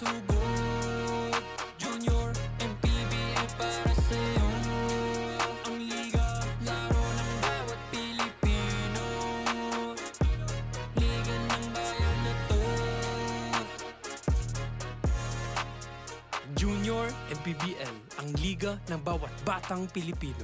sugod. Junior, MPBL para sa'yo. Ang liga, laro ng bawat Pilipino. Liga ng bayan na to. Junior, MPBL, ang liga ng bawat batang Pilipino.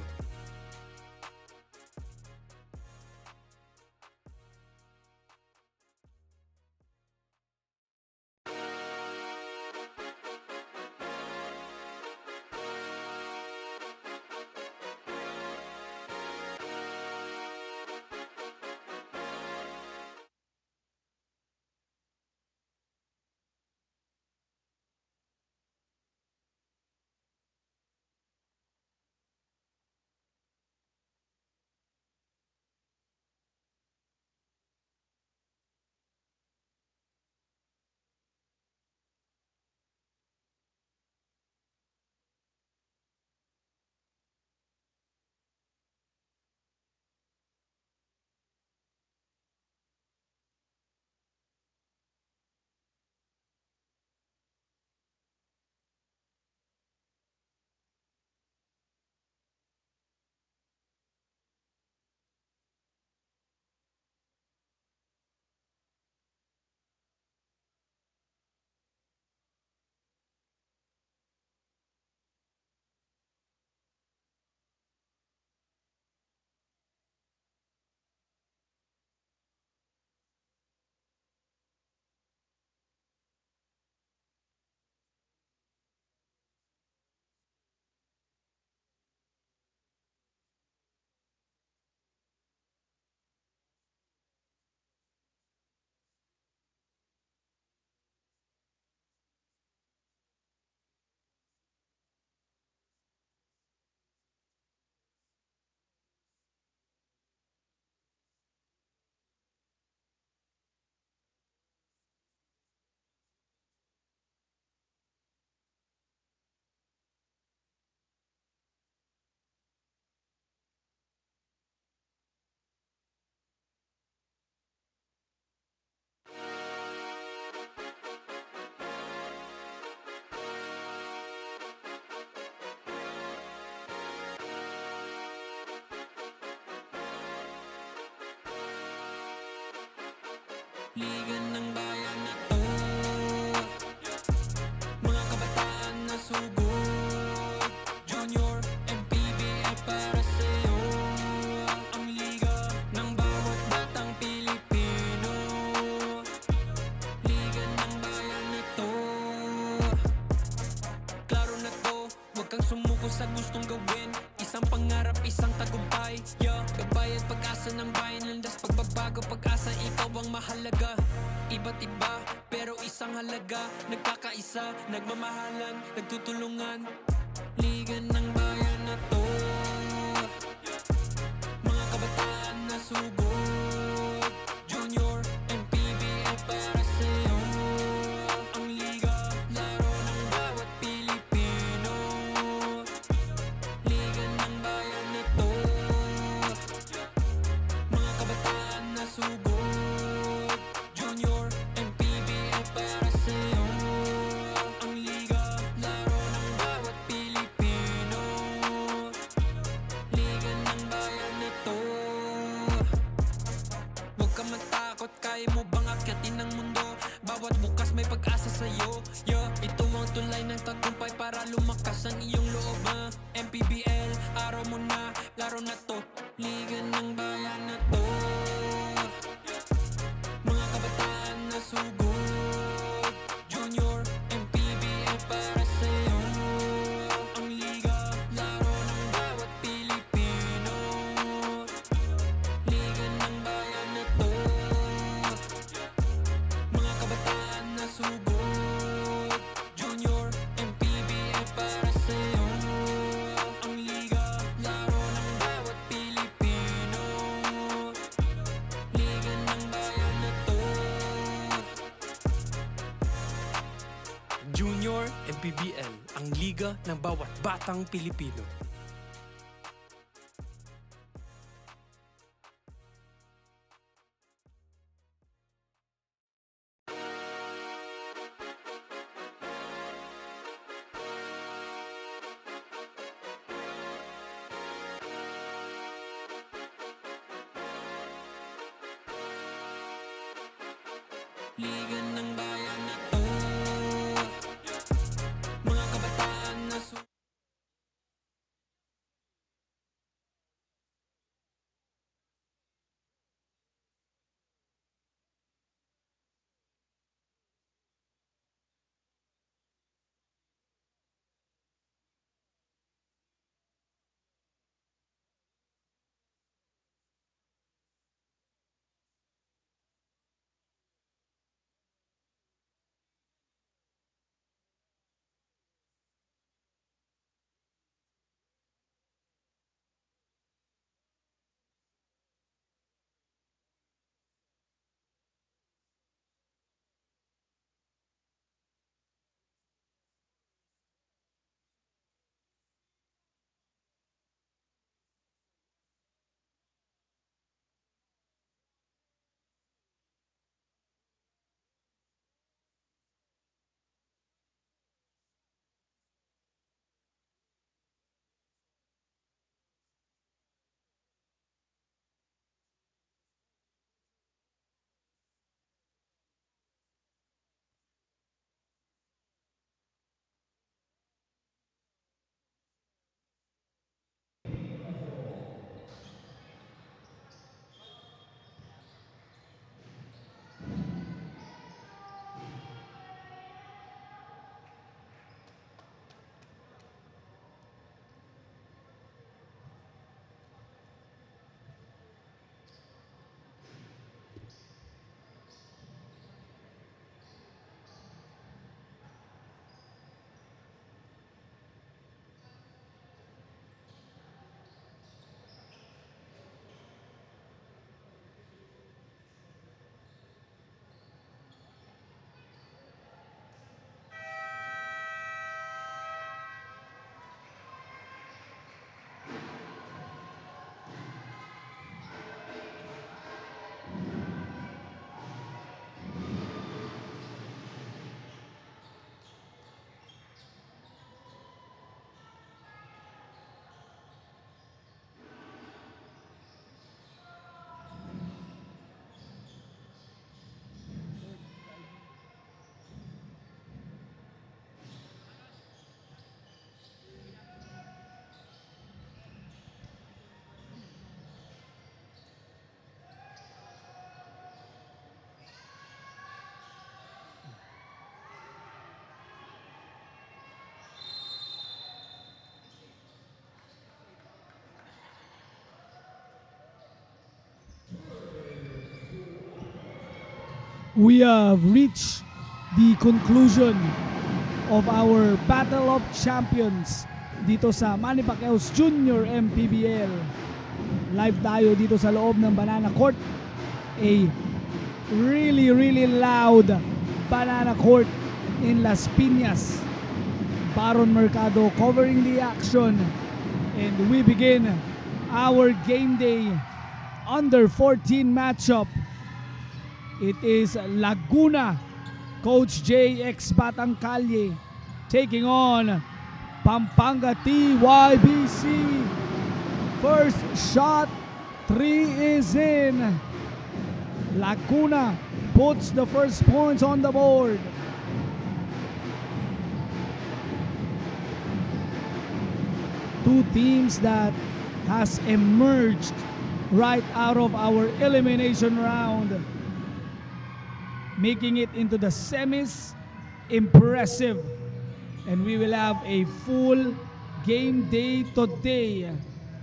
Liga ng bayan na to. Mga kabataan na sugod. Junior, MPBL para sa'yo. Ang liga ng bawat batang Pilipino. Liga ng bayan na to. Klaro na to, huwag kang sumuko sa gustong gawin. Isang pangarap, isang tagumpay. Kabayad pag-asa ng bayan, landas pagbabago, pag-asa, ikaw ang mahalaga. Iba't iba, pero isang halaga. Nagkakaisa, nagmamahalan, nagtutulungan. Liga ng bayan na to. Mga kabataan na sugod. Junior, MPBL para sa'yo. Ang liga, laro ng bawat Pilipino. Liga ng bayan na to. Mga kabataan na sugod. Junior, MPBL para sa'yo. Ang liga, laro ng bawat Pilipino. Liga ng bayan na to. Huwag ka matakot, kaya mo bang akyatin ang mundo? Bawat bukas may pag-asa sa'yo. Ito ang tulay ng tagumpay para lumakas ang iyong loob. MPBL, araw mo na, laro na to. Liga ng bayan na to. Mga kabataan na sugod. Junior, MPBL para sa'yo. Ang liga, laro ng bawat Pilipino. Liga ng bayan na to. Mga kabataan na sugod. Junior, MPBL para sa'yo. Ang liga, laro ng bawat Pilipino. Liga ng bayan na to. Junior, MPBL, ang liga ng bawat batang Pilipino. Ligan ng bayan na to, mga kabataan na We have reached the conclusion of our Battle of Champions dito sa Manny Pacquiao's Junior MPBL. Live tayo dito sa loob ng Banana Court. A really loud Banana Court in Las Piñas. Baron Mercado covering the action, and we begin our game day under 14 matchup. It is Laguna, Coach JX Batang Kalye, taking on Pampanga TYBC. First shot, 3 is in. Laguna puts the first points on the board. Two teams that has emerged right out of our elimination round, making it into the semis. Impressive. And we will have a full game day today.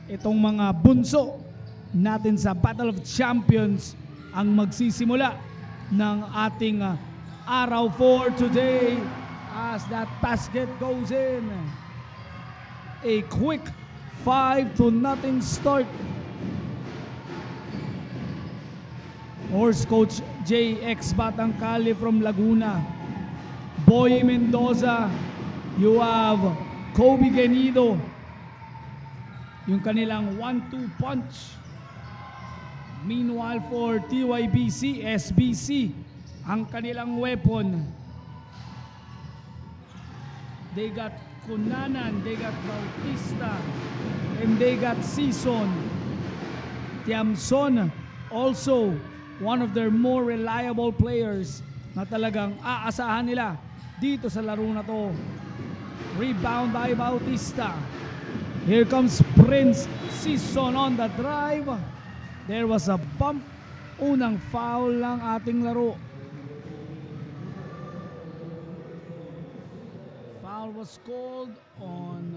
Itong mga bunso natin sa Battle of Champions ang magsisimula ng ating araw for today as that basket goes in. A quick 5-0 start. Horse coach JX Batang Kalye from Laguna. Boy Mendoza. You have Kobe Genido. Yung kanilang 1-2 punch. Meanwhile for TYBC, SBC, ang kanilang weapon. They got Kunanan, they got Bautista, and they got Sison. Tiamson, also one of their more reliable players. na talagang aasahan nila dito sa laro na to. Rebound by Bautista. Here comes Prince Season on the drive. There was a bump. Unang foul lang ating laro. Foul was called on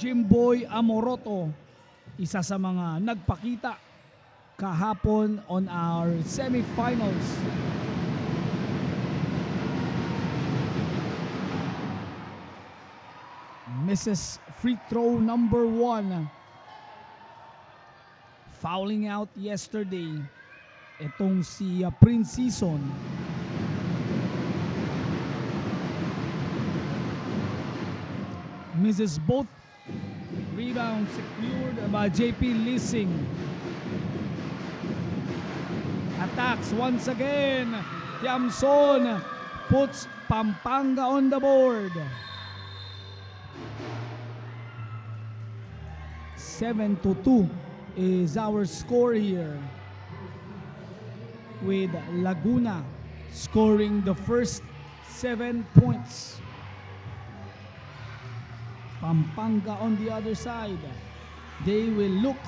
Jimboy Amoroto, isa sa mga nagpakita kahapon on our semifinals. Misses free throw number 1. Fouling out yesterday itong si Prince Season. Misses both. Rebound secured by JP Leasing. Attacks once again. Tiamson puts Pampanga on the board. 7-2 is our score here, with Laguna scoring the first 7 points. Pampanga on the other side, they will look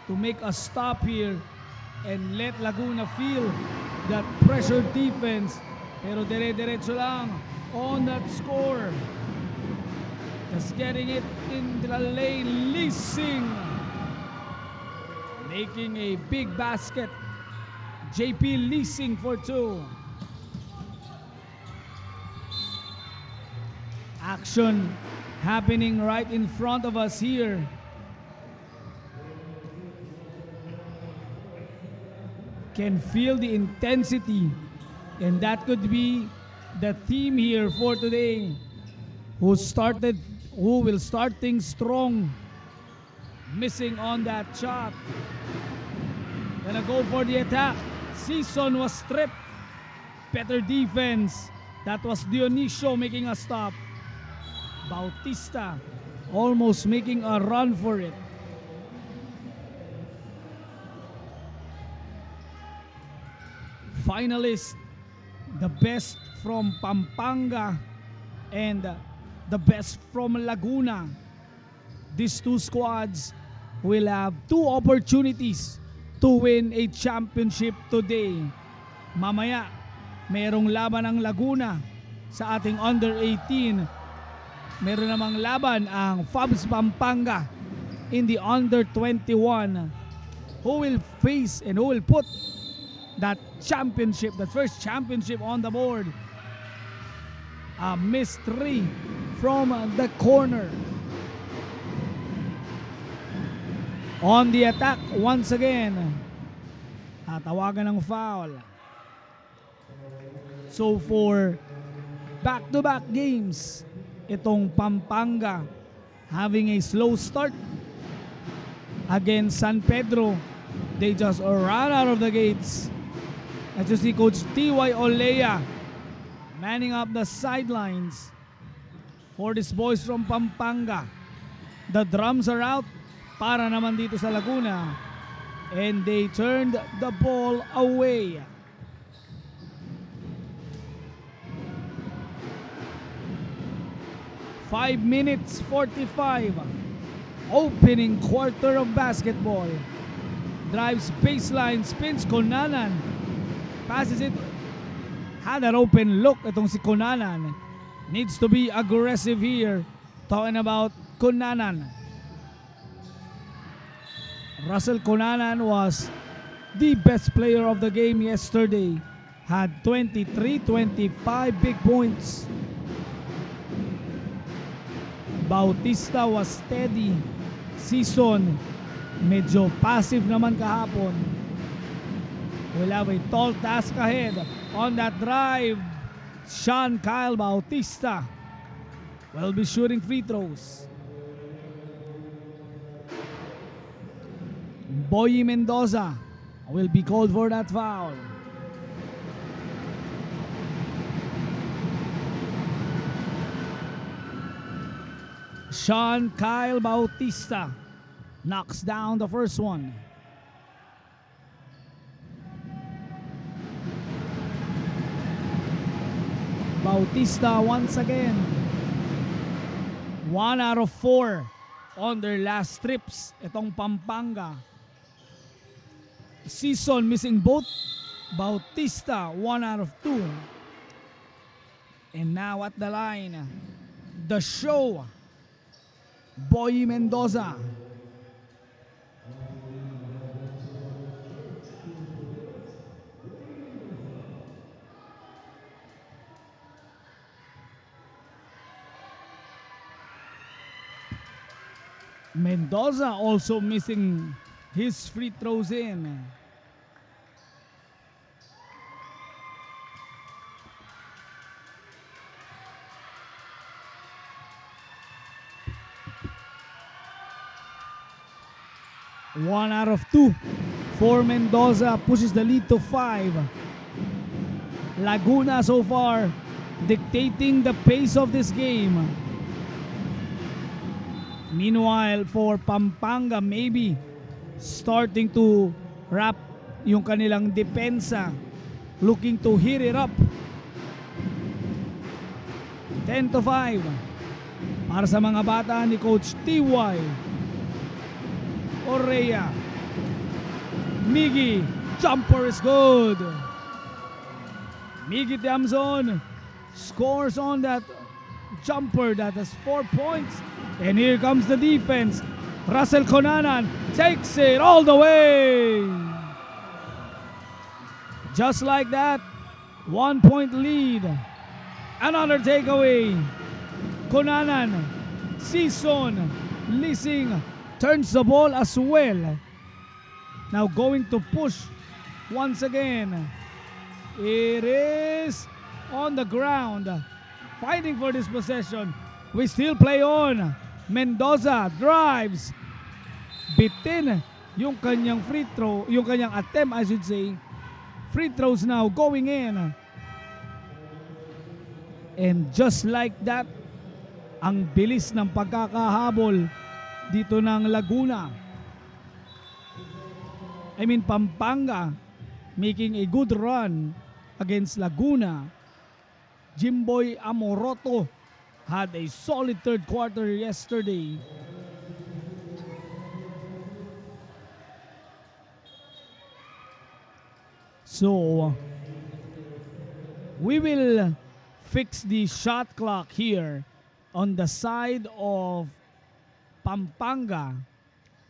to make a stop here and let Laguna feel that pressure defense, pero dire-diretso lang on that score. Just getting it in the lane. Leasing making a big basket. JP Leasing for 2. Action happening right in front of us here. Can feel the intensity, and that could be the theme here for today. Who will start things strong. Missing on that shot. Gonna go for the attack. Season was stripped. Better defense. That was Dionisio making a stop. Bautista almost making a run for it. Finalist, the best from Pampanga and the best from Laguna. These two squads will have 2 opportunities to win a championship today. Mamaya, merong laban ang Laguna sa ating under 18. Meron namang laban ang Fabs Pampanga in the under 21. Who will face and who will put that championship, that first championship on the board? A missed 3 from the corner. On the attack once again. Tatawagan ng foul. So for back-to-back games, itong Pampanga having a slow start against San Pedro. They just ran out of the gates. As you see Coach T.Y. Olea manning up the sidelines for these boys from Pampanga. The drums are out para naman dito sa Laguna, and they turned the ball away. Five minutes 45. Opening quarter of basketball. Drives baseline, spins Conanan. Passes it. Had an open look itong si Conanan. Needs to be aggressive here. Talking about Conanan. Russell Conanan was the best player of the game yesterday. Had 23, 25 big points. Bautista was steady. Season, medyo passive naman kahapon. We'll have a tall task ahead on that drive. Sean Kyle Bautista will be shooting free throws. Boy Mendoza will be called for that foul. Sean Kyle Bautista knocks down the first one. Bautista once again. 1 out of 4 on their last trips. Itong Pampanga. Season missing both. Bautista 1 out of 2. And now at the line, the show, Boy Mendoza. Mendoza also missing his free throws in. One out of 2 for Mendoza, pushes the lead to 5. Laguna so far dictating the pace of this game. Meanwhile, for Pampanga, maybe starting to wrap yung kanilang depensa, looking to hit it up. 10-5 para sa mga bata ni Coach TY Orrea. Miggy, jumper is good. Miggy Damson scores on that jumper that has 4 points. And here comes the defense. Russell Conanan takes it all the way. Just like that, 1 point lead. Another takeaway. Conanan, Season, Lising turns the ball as well. Now going to push once again. It is on the ground. Fighting for this possession. We still play on. Mendoza drives. Bitin yung kanyang free throw, yung kanyang attempt I should say. Free throws now going in. And just like that, ang bilis ng pagkakahabol dito ng Laguna. I mean Pampanga making a good run against Laguna. Jimboy Amoroto had a solid third quarter yesterday. So, we will fix the shot clock here on the side of Pampanga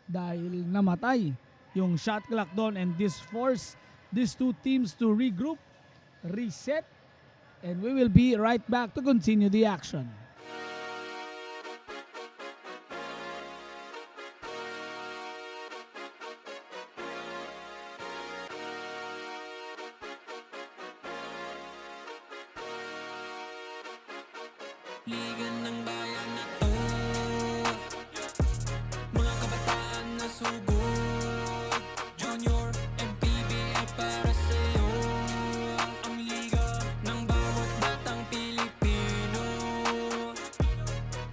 dahil namatay yung shot clock doon, and this forced these two teams to regroup, reset, and we will be right back to continue the action. Liga ng bayan na to, mga kabataan na sugod, Junior and PBL para sa'yo. Ang liga ng bawat batang Pilipino,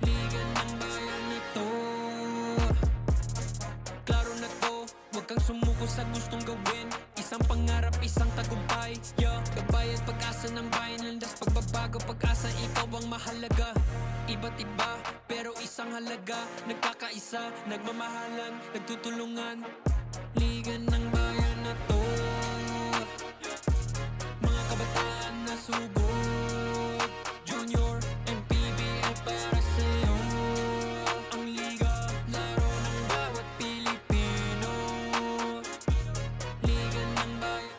liga ng bayan na to. Klaro na to, huwag kang sumuko sa gustong gawin. Isang pangarap, isang tagumpay, yeah. Gabay at pag-asa ng bayan, landas pagbabago, pag-asa, ikaw ang mahalaga. Iba't iba, pero isang halaga. Nagkakaisa, nagmamahalan, nagtutulungan. Liga ng bayan na to, mga kabataan na sugod, Junior and PBL para sa'yo. Ang liga, laro ng bawat Pilipino, liga ng bayan.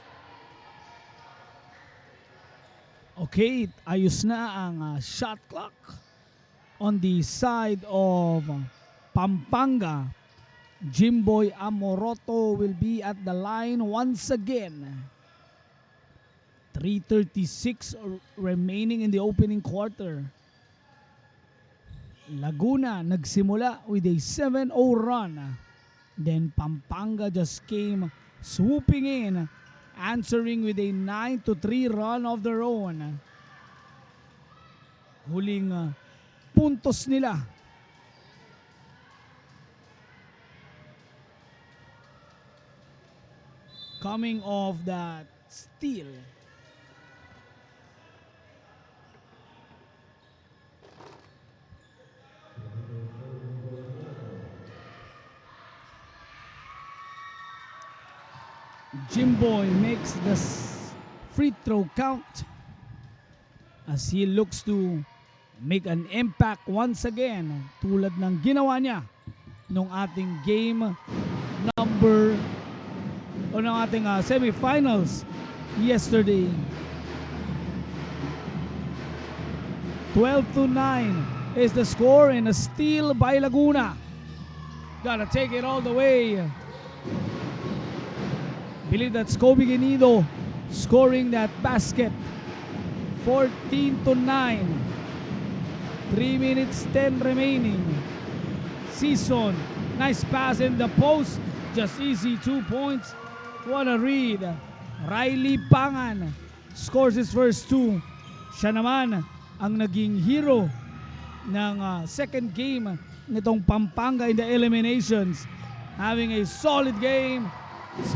Okay, ayos na ang shot clock on the side of Pampanga. Jimboy Amoroto will be at the line once again. 3:36 remaining in the opening quarter. Laguna nagsimula with a 7-0 run. Then Pampanga just came swooping in, answering with a 9-3 run of their own. Huling puntos nila. Coming off that steal. Jimboy makes the free throw count as he looks to make an impact once again tulad ng ginawa niya nung ating game number o ng ating semifinals yesterday. 12-9 is the score and a steal by Laguna. Gotta take it all the way. Believe that's Kobe Genido scoring that basket. 14-9. 3 minutes 10 remaining. Season. Nice pass in the post. Just easy 2 points. What a read. Riley Pangan scores his first 2. Siya naman ang naging hero ng second game nitong Pampanga in the eliminations. Having a solid game.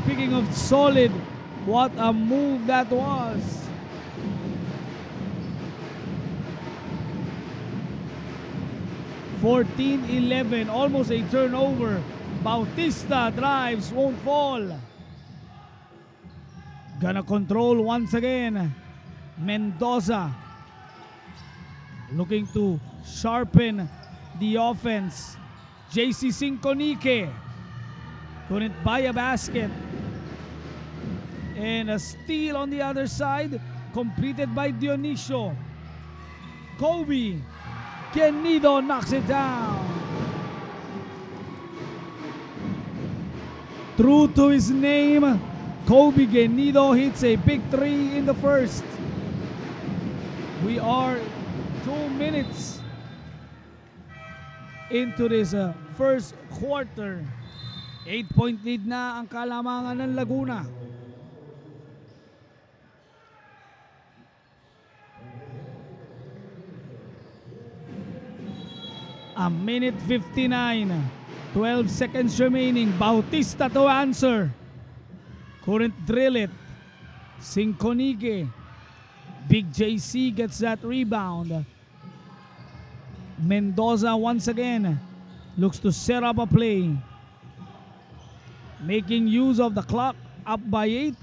Speaking of solid, what a move that was. (14-11), almost a turnover. Bautista drives, won't fall. Gonna control once again. Mendoza looking to sharpen the offense. JC Sinconike couldn't buy a basket. And a steal on the other side, completed by Dionisio. Kobe Genido knocks it down. True to his name, Kobe Genido hits a big 3 in the first. We are 2 minutes into this first quarter. 8-point lead na ang kalamangan ng Laguna. A minute 59. 12 seconds remaining. Bautista to answer. Couldn't drill it. Sinconike. Big JC gets that rebound. Mendoza once again looks to set up a play. Making use of the clock, up by 8.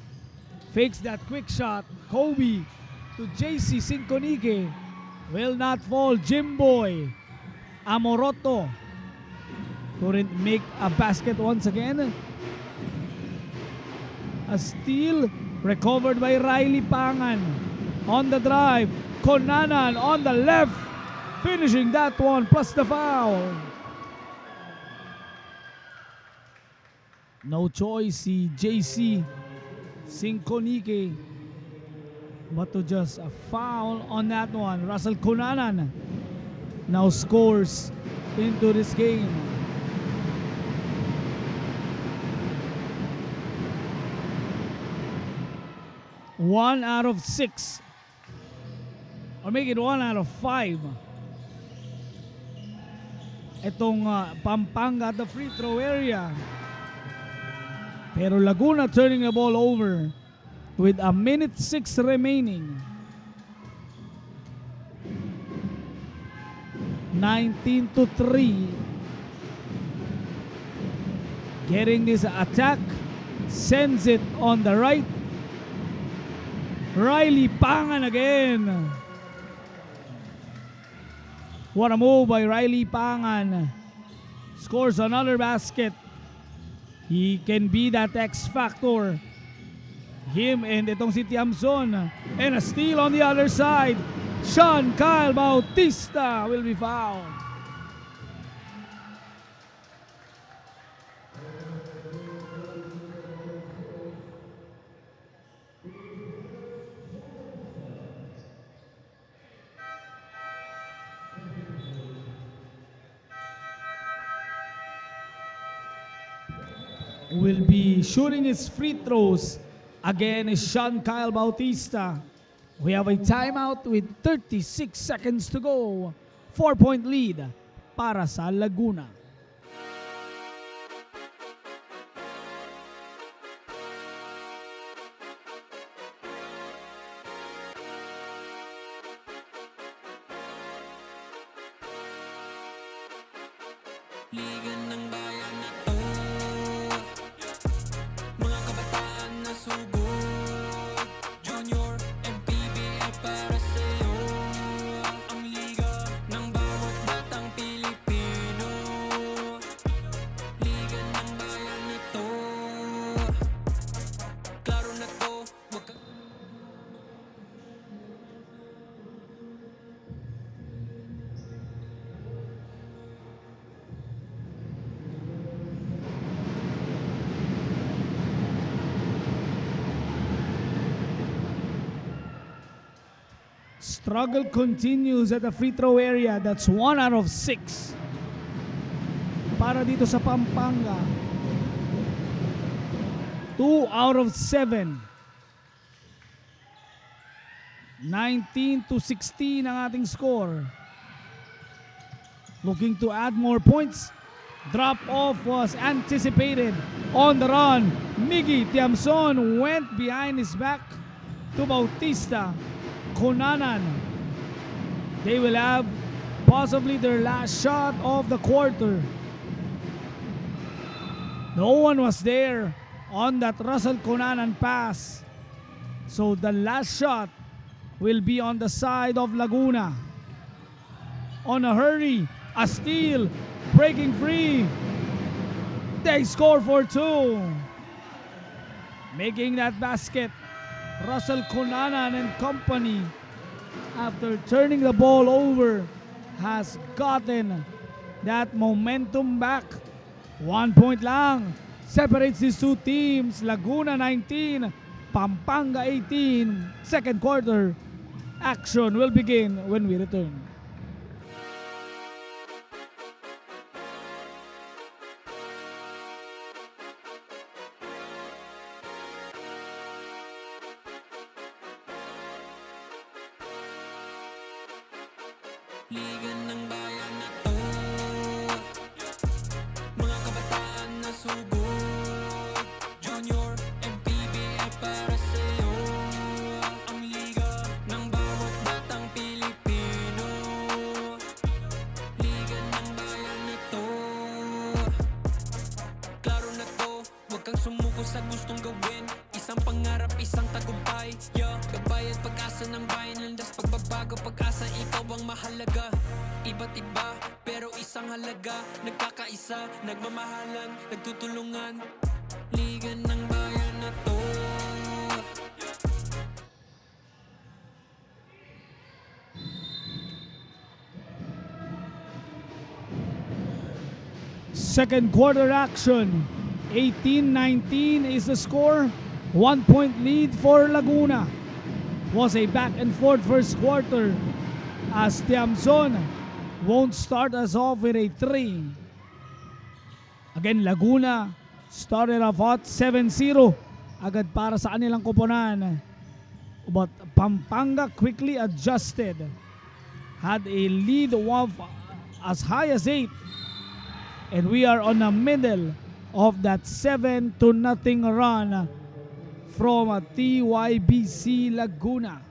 Fakes that quick shot. Kobe to JC Sinconike. Will not fall. Jimboy. Amoroto couldn't make a basket once again. A steal recovered by Riley Pangan. On the drive, Konanan on the left, finishing that one plus the foul. No choice si JC Sinconike but to just a foul on that one. Russell Konanan now scores into this game. One out of 6, or make it 1 out of 5. Itong Pampanga at the free throw area. Pero Laguna turning the ball over with a minute 6 remaining. 19-3. Getting this attack, sends it on the right. Riley Pangan again. What a move by Riley Pangan. Scores another basket. He can be that X factor. Him and itong si Tiamson. And a steal on the other side. Sean Kyle Bautista will be fouled. Will be shooting his free throws again is Sean Kyle Bautista. We have a timeout with 36 seconds to go. 4-point lead para sa Laguna. Ligan ng bayan na to, mga kabataan na struggle continues at the free throw area. That's 1 out of 6 para dito sa Pampanga. 2 out of 7. 19-16 ang ating score. Looking to add more points. Drop off was anticipated. On the run, Miggy Tiamson went behind his back to Bautista. Conanan, they will have possibly their last shot of the quarter. No one was there on that Russell Conanan pass. So the last shot will be on the side of Laguna. On a hurry, a steal, breaking free. They score for 2. Making that basket, Russell Conanan and company, after turning the ball over, has gotten that momentum back. 1 point lang separates these two teams. Laguna 19, Pampanga 18. Second quarter action will begin when we return. Liga ng bayan na to, mga kabataan na sugod, Junior and PBL para sa'yo. Ang liga ng bawat batang Pilipino. Liga ng bayan na to, klaro na to, huwag kang sumuko sa gustong gawin. Isang pangarap, isang tagumpay, yeah. Kabayad pag-asa ng bayan, landas pagbabago, pag-asa, ikaw ang mahalaga. Iba't iba, pero isang halaga. Nagkakaisa, nagmamahalan, nagtutulungan. Liga ng bayan na to. Second quarter action. 18-19 is the score. 1 point lead for Laguna. Was a back and forth first quarter as Tiamson won't start us off with a 3. Again, Laguna started off hot, 7-0 agad para sa kanilang koponan. But Pampanga quickly adjusted. Had a lead of as high as 8. And we are on the middle of that 7-0 run from TYBC Laguna.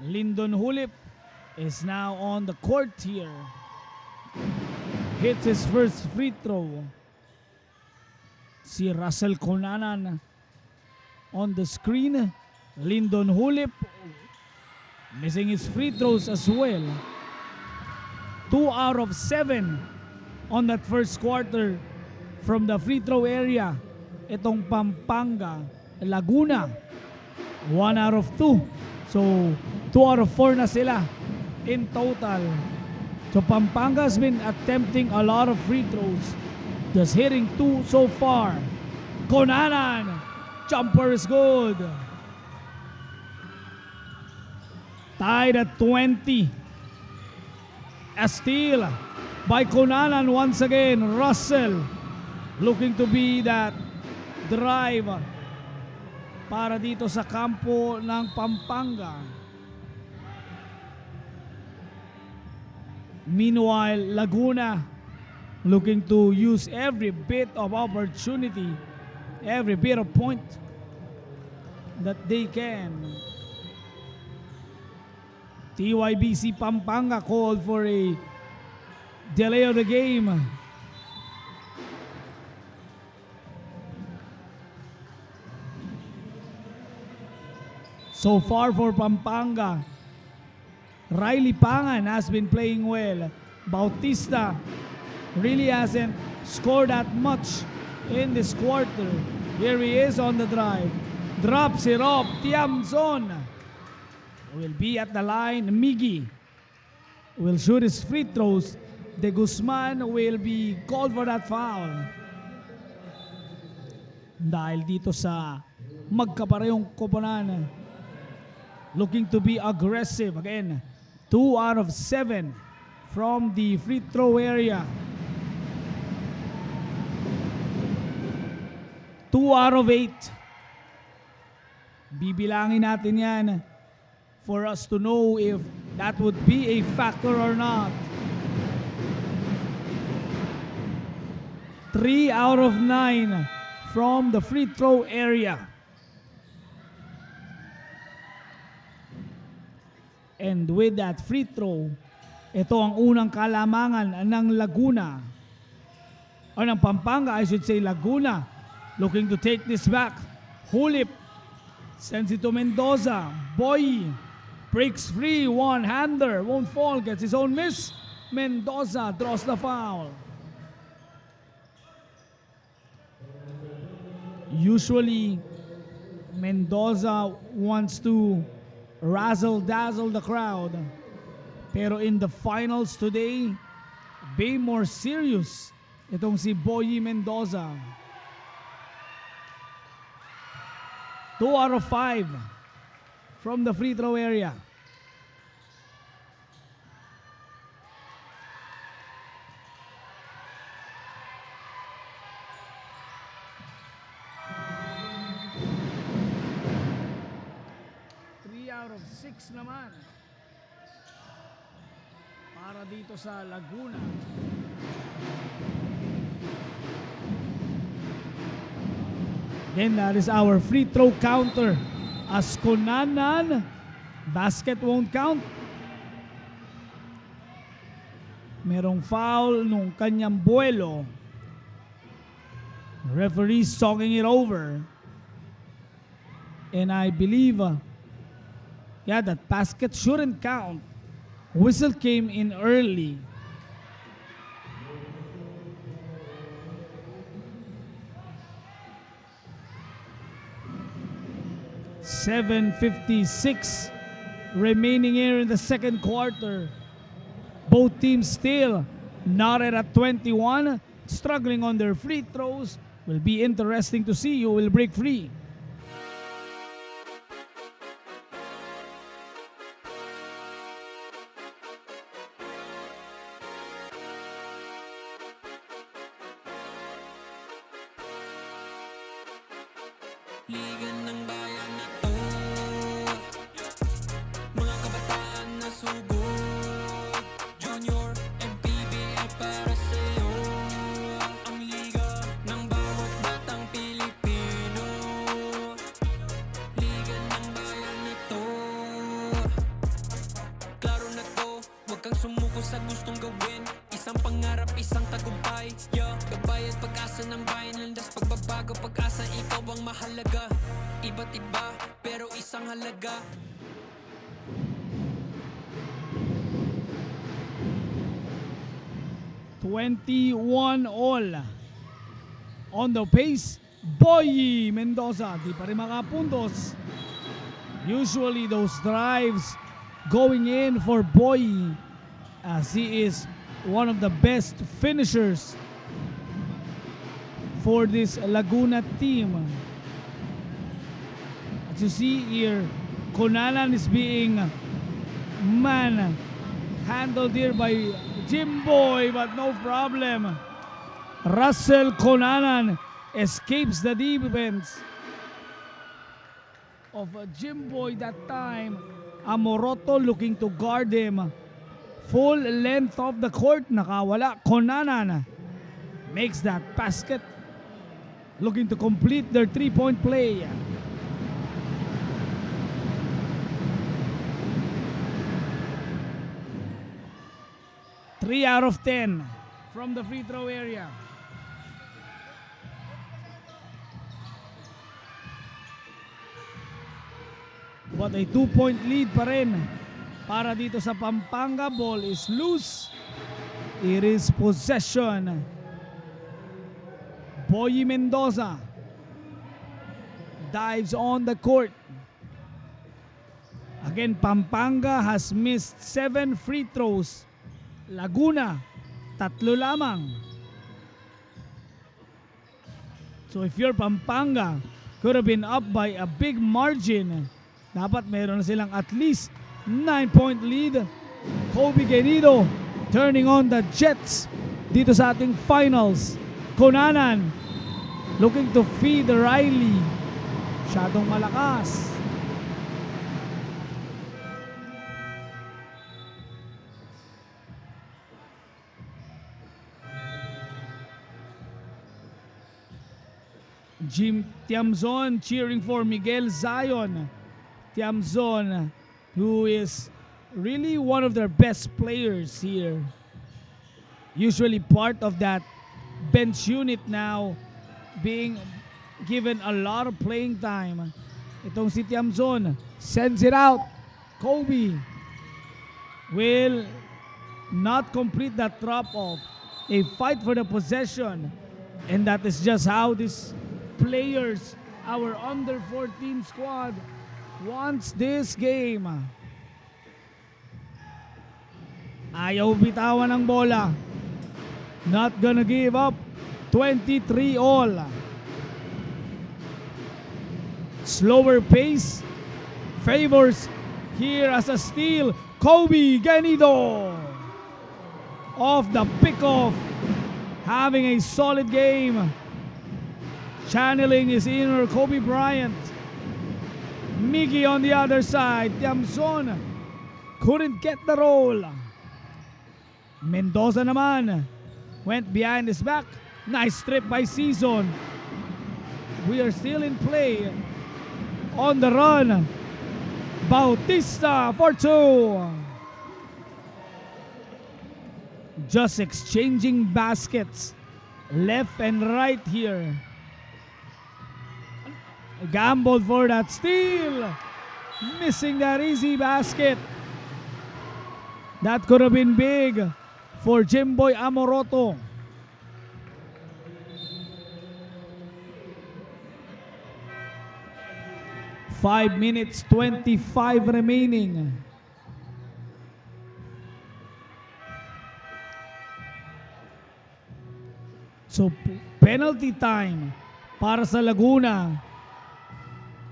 Lyndon Hulip is now on the court here. Hits his first free throw. Si Russell Conanan on the screen. Lyndon Hulip missing his free throws as well. 2 out of 7 on that first quarter from the free throw area. Itong Pampanga. Laguna 1 out of 2. So 2 out of 4 na sila in total. So Pampanga has been attempting a lot of free throws, just hitting 2 so far. Conanan, jumper is good. Tied at 20. A steal by Conanan once again. Russell looking to be that drive para dito sa kampo ng Pampanga. Meanwhile, Laguna looking to use every bit of opportunity, every bit of point that they can. TYBC Pampanga called for a delay of the game. So far for Pampanga, Riley Pangan has been playing well. Bautista really hasn't scored that much in this quarter. Here he is on the drive. Drops it off. Tiamson will be at the line. Miggy will shoot his free throws. De Guzman will be called for that foul. dahil dito sa magkaparehong koponan. Looking to be aggressive. Again, 2 out of 7 from the free throw area. 2 out of 8. Bibilangin natin yan for us to know if that would be a factor or not. 3 out of 9 from the free throw area. And with that free throw, ito ang unang kalamangan ng Laguna. O ng Pampanga, I should say Laguna. Looking to take this back. Hulip. Sends it to Mendoza. Boy breaks free. One-hander. Won't fall. Gets his own miss. Mendoza draws the foul. Usually, Mendoza wants to razzle-dazzle the crowd. Pero in the finals today, be more serious itong si Boy Mendoza. 2 out of 5 from the free throw area. Out of 6 naman para dito sa Laguna. Then that is our free throw counter. As Konanan, basket won't count. Merong foul nung kanyang buwelo. Referee's talking it over. And I believe that basket shouldn't count. Whistle came in early. .756 remaining here in the second quarter. Both teams still knotted at 21, struggling on their free throws. Will be interesting to see who will break free. Liga ng bayan na to, mga kabataan na sugod, Junior and PBL para sa'yo. Ang liga ng bawat batang Pilipino. Liga ng bayan na to, klaro na to, huwag kang sumuko sa gustong gawin. Isang pangarap, isang tagumpay, gabayad pag-asa ng bayan, landas pagbabago, pag-asa, ikaw ang mahalaga. Iba't iba, pero isang halaga. .21 all. On the pace, Boy Mendoza. Di pa rin makapuntos. Usually those drives going in for Boy, as he is one of the best finishers for this Laguna team. As you see here, Konanan is being handled here by Jimboy, but no problem. Russell Konanan escapes the defense of Jimboy that time. Amoroto looking to guard him. Full length of the court, nakawala. Konanan makes that basket, looking to complete their three-point play. Three out of 10 from the free throw area. But a 2-point lead pa rin para dito sa Pampanga. Ball is loose. It is possession. Boy Mendoza dives on the court. Again, Pampanga has missed 7 free throws. Laguna, 3 lamang. So if you're Pampanga, could have been up by a big margin. Dapat meron na silang at least 9-point lead. Kobe Genido turning on the Jets dito sa ating finals. Conanan looking to feed Riley. Masyadong malakas. Jim Tiamzon cheering for Miguel Zion. Tiamzon, who is really one of their best players here. Usually part of that bench unit now, being given a lot of playing time. Itong si Tiamzon sends it out. Kobe will not complete that drop-off. A fight for the possession. And that is just how these players, our under 14 squad, wants this game. Ayaw bitawan ng bola. Not gonna give up. 23 all. Slower pace favors here as a steal. Kobe Genido off the pickoff, having a solid game, channeling his inner Kobe Bryant. Miggy on the other side. Tiamzon couldn't get the roll. Mendoza naman went behind his back. Nice strip by Season. We are still in play. On the run, Bautista for two. Just exchanging baskets left and right here. Gambled for that steal. Missing that easy basket. That could have been big for Jimboy Amoroto. Five minutes, 25 remaining. So penalty time para sa Laguna.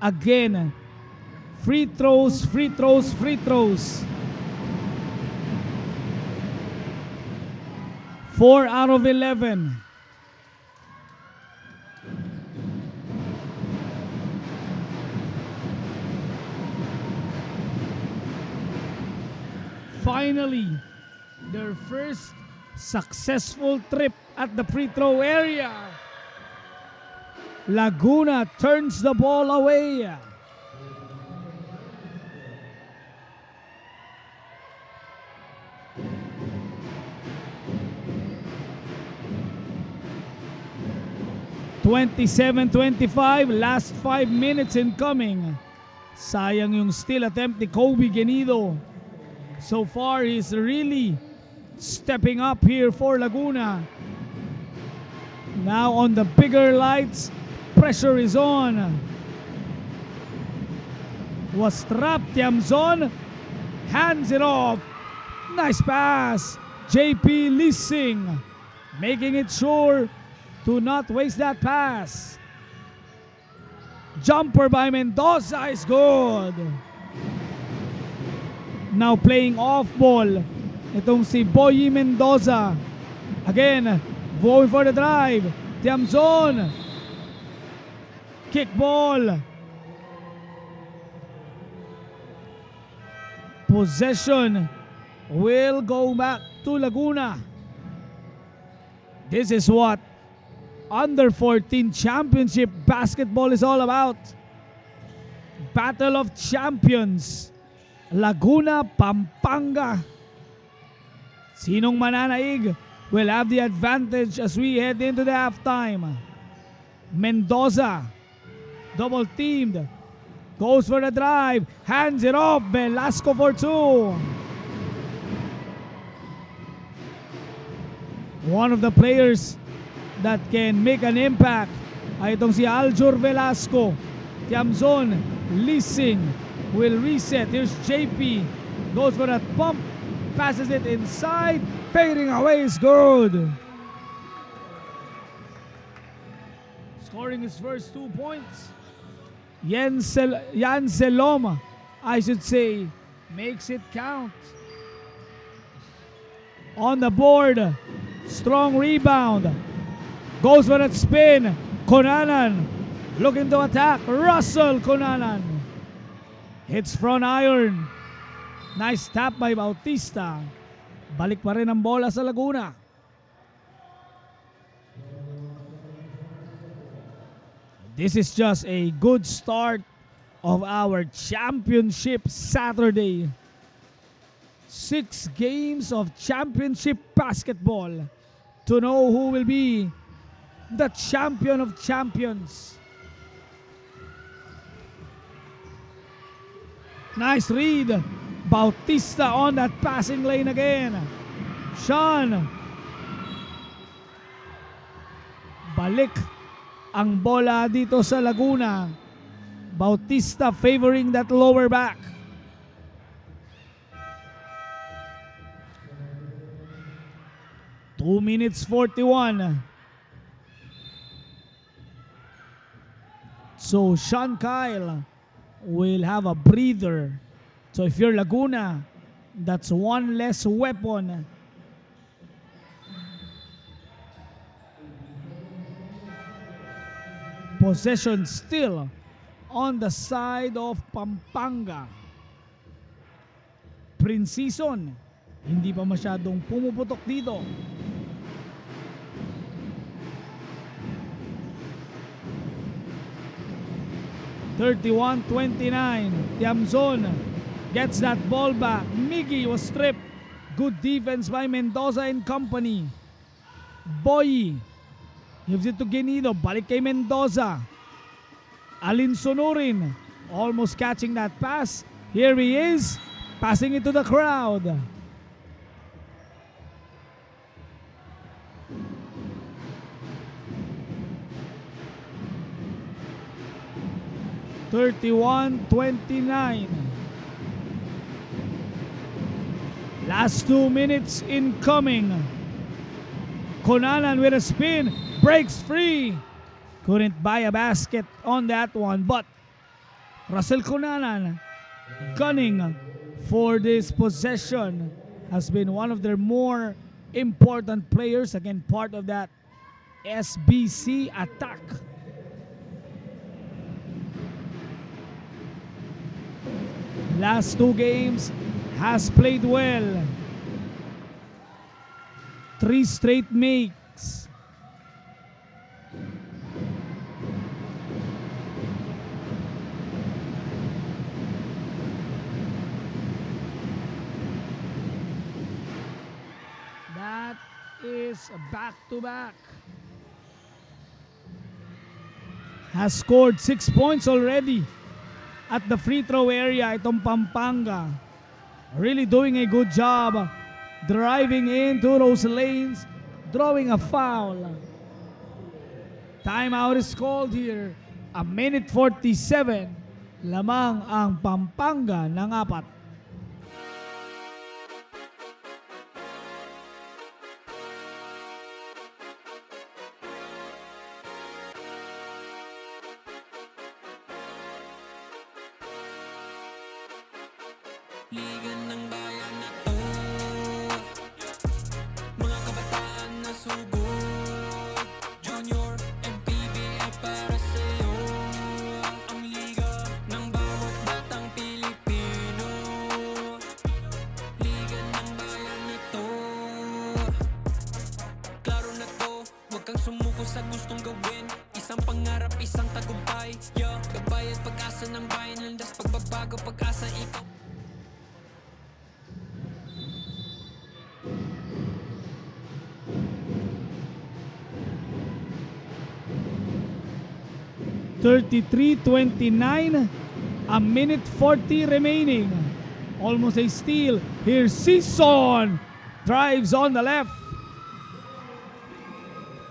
Again, free throws, free throws, free throws. 4 out of 11. Finally, their first successful trip at the free throw area. Laguna turns the ball away. (27-25), last 5 minutes incoming. Sayang yung steal attempt ni Kobe Genido. So far, he's really stepping up here for Laguna. Now on the bigger lights, pressure is on. Was trapped, Tiamzon hands it off. Nice pass. JP Lising making it sure to not waste that pass. Jumper by Mendoza is good. Now playing off ball. Itong si Boyi Mendoza. Again, going for the drive. Tiamzon. Kick ball. Possession will go back to Laguna. This is what under 14 championship basketball is all about. Battle of Champions. Laguna, Pampanga. Sinong mananaig will have the advantage as we head into the halftime. Mendoza, double teamed, goes for the drive, hands it off. Velasco for two. One of the players that can make an impact ay itong si Aljur Velasco. Tiamzon, Lising will reset. Here's JP, goes for that pump, passes it inside, fading away is good. scoring his first 2 points. Jan Seloma, I should say, makes it count. On the board, strong rebound. Goes for that spin. Konanan looking to attack. Russell Konanan hits front iron. Nice tap by Bautista. Balik pa rin ang bola sa Laguna. This is just a good start of our championship Saturday. 6 games of championship basketball to know who will be the champion of champions. Nice read. Bautista on that passing lane again. Sean. Balik ang bola dito sa Laguna. Bautista favoring that lower back. Two minutes 41. So Sean Kyle will have a breather. So if you're Laguna, that's one less weapon. Possession still on the side of Pampanga. Princison, hindi pa masyadong pumuputok dito. (31-29). Tiamzon gets that ball back. Miggy was stripped. Good defense by Mendoza and company. Boy gives it to Genido. Balik kay Mendoza. Alin Sonorin almost catching that pass. Here he is, passing it to the crowd. (31-29). Last 2 minutes incoming. Konanan with a spin, breaks free. Couldn't buy a basket on that one, but Russell Konanan gunning for this possession has been one of their more important players. Again, part of that SBC attack. Last 2 games has played well. 3 straight makes. That is a back-to-back. Has scored 6 points already at the free throw area itong Pampanga. Really doing a good job driving into those lanes, drawing a foul. Timeout is called here. 1:47 lamang ang Pampanga ng 4. Liga ng bayan na to, mga kabataan na sugod. Junior and PBA para sa'yo. Ang liga ng bawat batang Pilipino. Liga ng bayan na to. Klaro na to, huwag kang sumuko sa gustong gawin. Isang pangarap, isang tagumpay. Gabay at pag-asa ng bayan. Landas pagbabago, pag-asa ikaw. (33-29), 1:40 remaining. Almost a steal. Here's Sison. Drives on the left.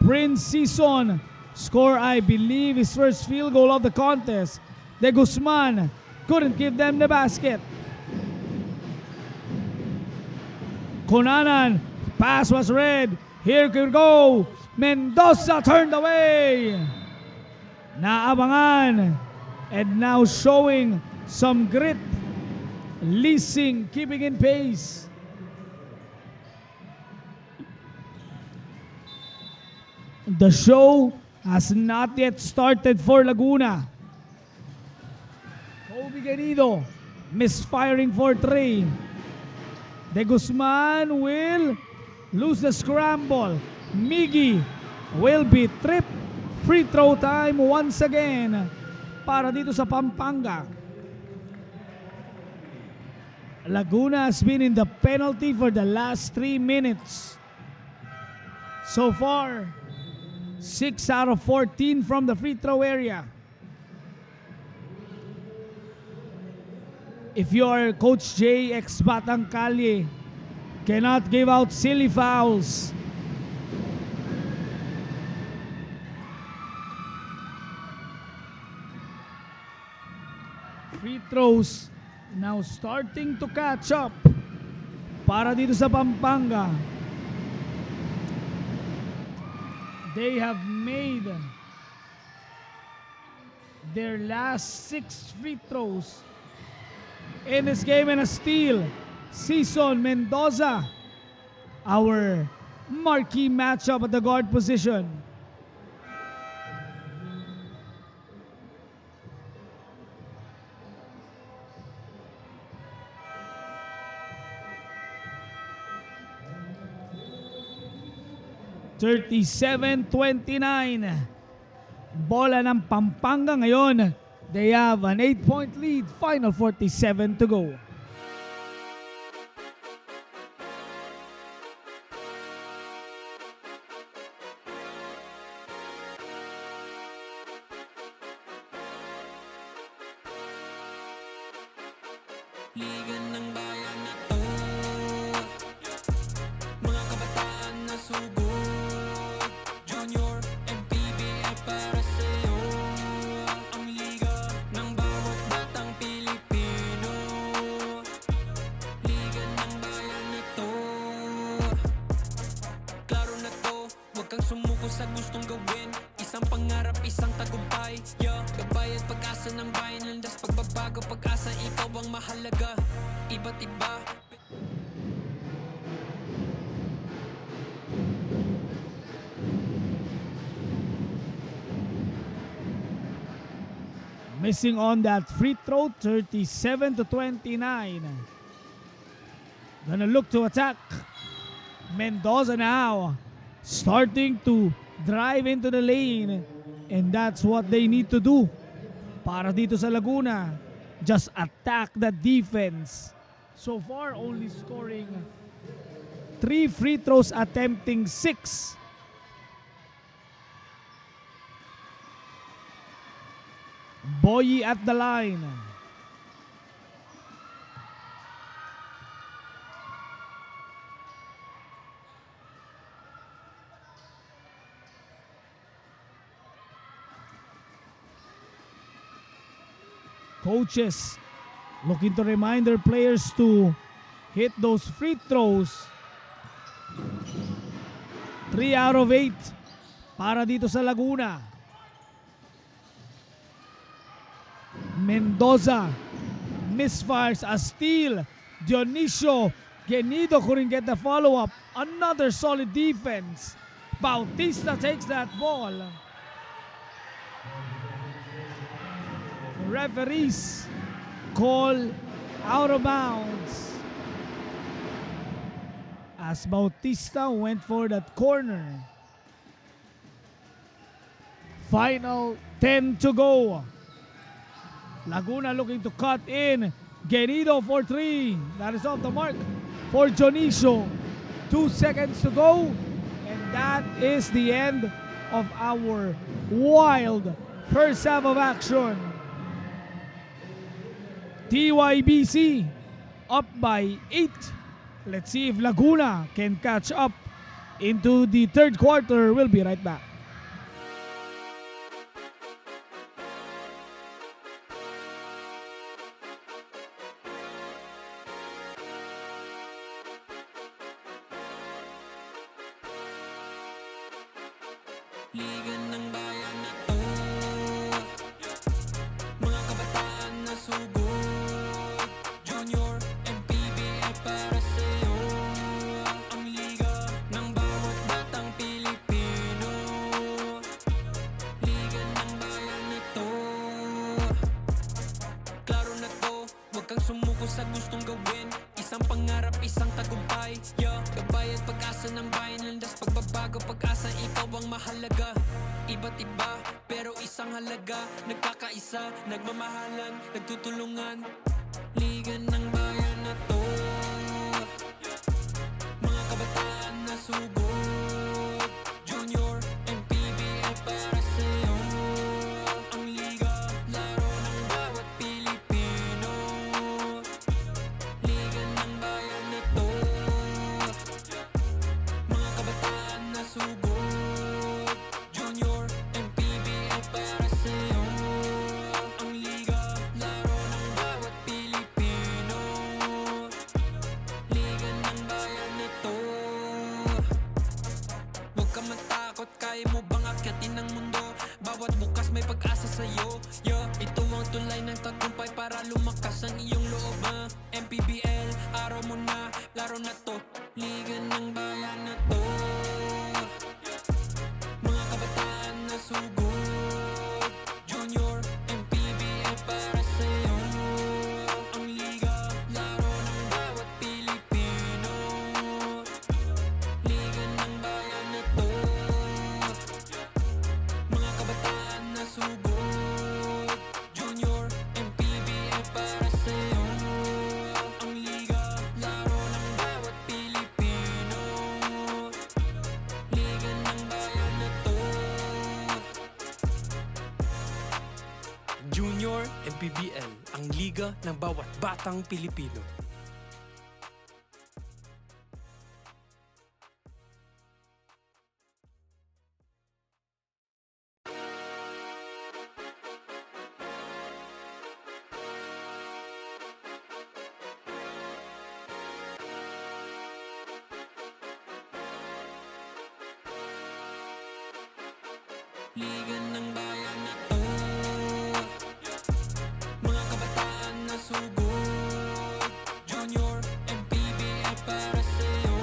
Prince Sison score, I believe, his first field goal of the contest. De Guzman couldn't give them the basket. Konanan, pass was read. Here could go. Mendoza turned away. naabangan, and now showing some grit. Leasing keeping in pace. The show has not yet started for Laguna. Kobe Ganido misfiring for 3. De Guzman will lose the scramble. Miggy will be tripped. Free throw time once again para dito sa Pampanga. Laguna has been in the penalty for the last 3 minutes. So far, 6 out of 14 from the free throw area. If your Coach J ex Batang Kalye cannot give out silly fouls, free throws now starting to catch up para dito sa Pampanga. They have made their last 6 free throws in this game, and a steal. Season Mendoza, our marquee matchup at the guard position. (37-29). Bola ng Pampanga ngayon. They have an 8-point lead. Final 47 to go. Liga ng bayan na to, mga kabataan na sugod, junior and PBL para sa'yo. Ang liga ng bawat batang Pilipino, liga ng bayan na to. Klaro na to, huwag kang sumuko sa gustong gawin. Isang pangarap, isang tagumpay, yeah. Gabay at pag-asa ng bayan, landas pagbabago, pag-asa, ikaw ang mahalaga. Iba't iba. Missing on that free throw, 37-29. Gonna look to attack. Mendoza now starting to drive into the lane, and that's what they need to do para dito sa Laguna. Just attack the defense. So far, only scoring 3 free throws, attempting 6. Boyi at the line. Coaches looking to remind their players to hit those free throws. 3 out of 8 para dito sa Laguna. Mendoza misfires a steal. Dionisio Genido couldn't get the follow-up. Another solid defense. Bautista takes that ball. Referees call out of bounds as Bautista went for that corner. Final 10 to go. Laguna looking to cut in. Genido for 3. That is off the mark for Dionisio. 2 seconds to go. And that is the end of our wild first half of action. TYBC up by 8. Let's see if Laguna can catch up into the third quarter. We'll be right back. Liga ng bayan na to, kang sumuko sa gustong gawin. Isang pangarap, isang tagumpay, yeah. Gabay at pag-asa ng bayan, landas pagbabago, pag-asa, ikaw ang mahalaga. Iba't iba, pero isang halaga. Nagkakaisa, nagmamahalan, nagtutulungan. Liga ng bayan na to, mga kabataan na sugod. Junior, MPBL para sa'yo. Ang liga, laro ng bawat Pilipino. Liga ng bayan na to, mga kabataan na sugod. Junior, MPBL para sa'yo. Ang liga, laro ng bawat Pilipino. Liga ng bayan na to. Huwag ka matakot, kaya mo bang akyatin ang mundo? Bawat bukas may pag-asa sa'yo, yeah. Ito ang tulay ng tagumpay para lumakas ang iyong loob, MPBL, araw mo na, laro na to. Liga ng bayan na to, mga kabataan na sugod. Junior, MPBL para sa'yo. Ang liga, laro ng bawat Pilipino. Liga ng bayan na to, mga kabataan na sugod. Junior, MPBL para sa'yo. Ang liga, laro ng bawat Pilipino. Liga ng bayan na to. Junior, MPBL, ang liga ng bawat batang Pilipino. Liga ng bayan na to, mga kabataan na sugod. Junior, MPBL para sa'yo.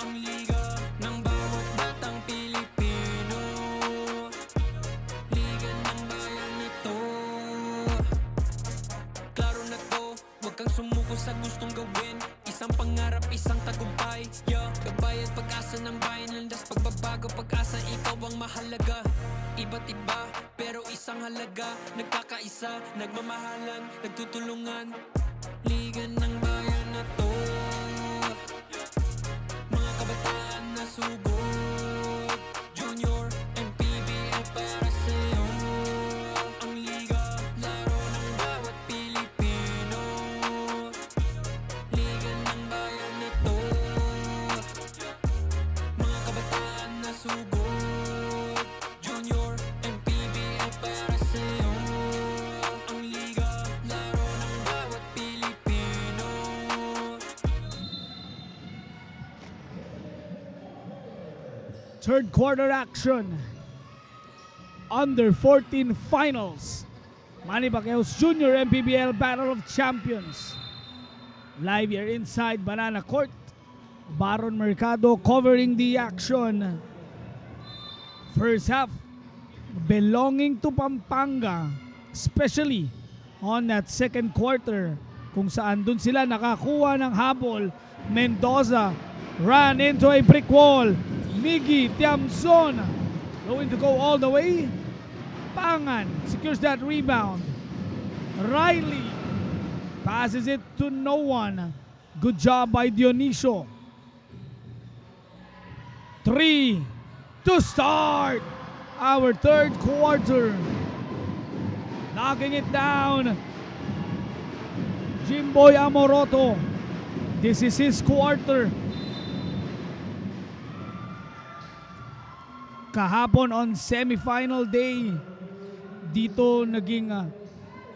Ang liga ng bawat batang Pilipino. Liga ng bayan na to, klaro na to, huwag kang sumuko sa gustong gawin. Isang pangarap, isang tagumpay, yeah. Gabay at pag-asa ng bayan, landas pagbabago, pag-asa, ikaw ang mahalaga. Iba't iba, pero isang halaga. Nagkakaisa, nagmamahalan, nagtutulungan. Liga ng bayan na to, mga kabataan na sugod. Junior, MPBL para sa'yo. Ang liga, laro ng bawat Pilipino. Liga ng bayan na to, mga kabataan na sugod. Junior, MPBL para sa'yo. Ang liga, laro ng bawat Pilipino. Third quarter action. Under 14 finals. Manny Pacquiao's Junior MPBL Battle of Champions. Live here inside Banana Court. Baron Mercado covering the action. First half belonging to Pampanga, especially on that second quarter kung saan dun sila nakakuha ng habol. Mendoza ran into a brick wall. Miggy Tiamson going to go all the way. Pangan secures that rebound. Riley passes it to no one. Good job by Dionisio. 3 to start our third quarter. Knocking it down, Jimboy Amoroto. This is his quarter. Kahapon on semifinal day, dito naging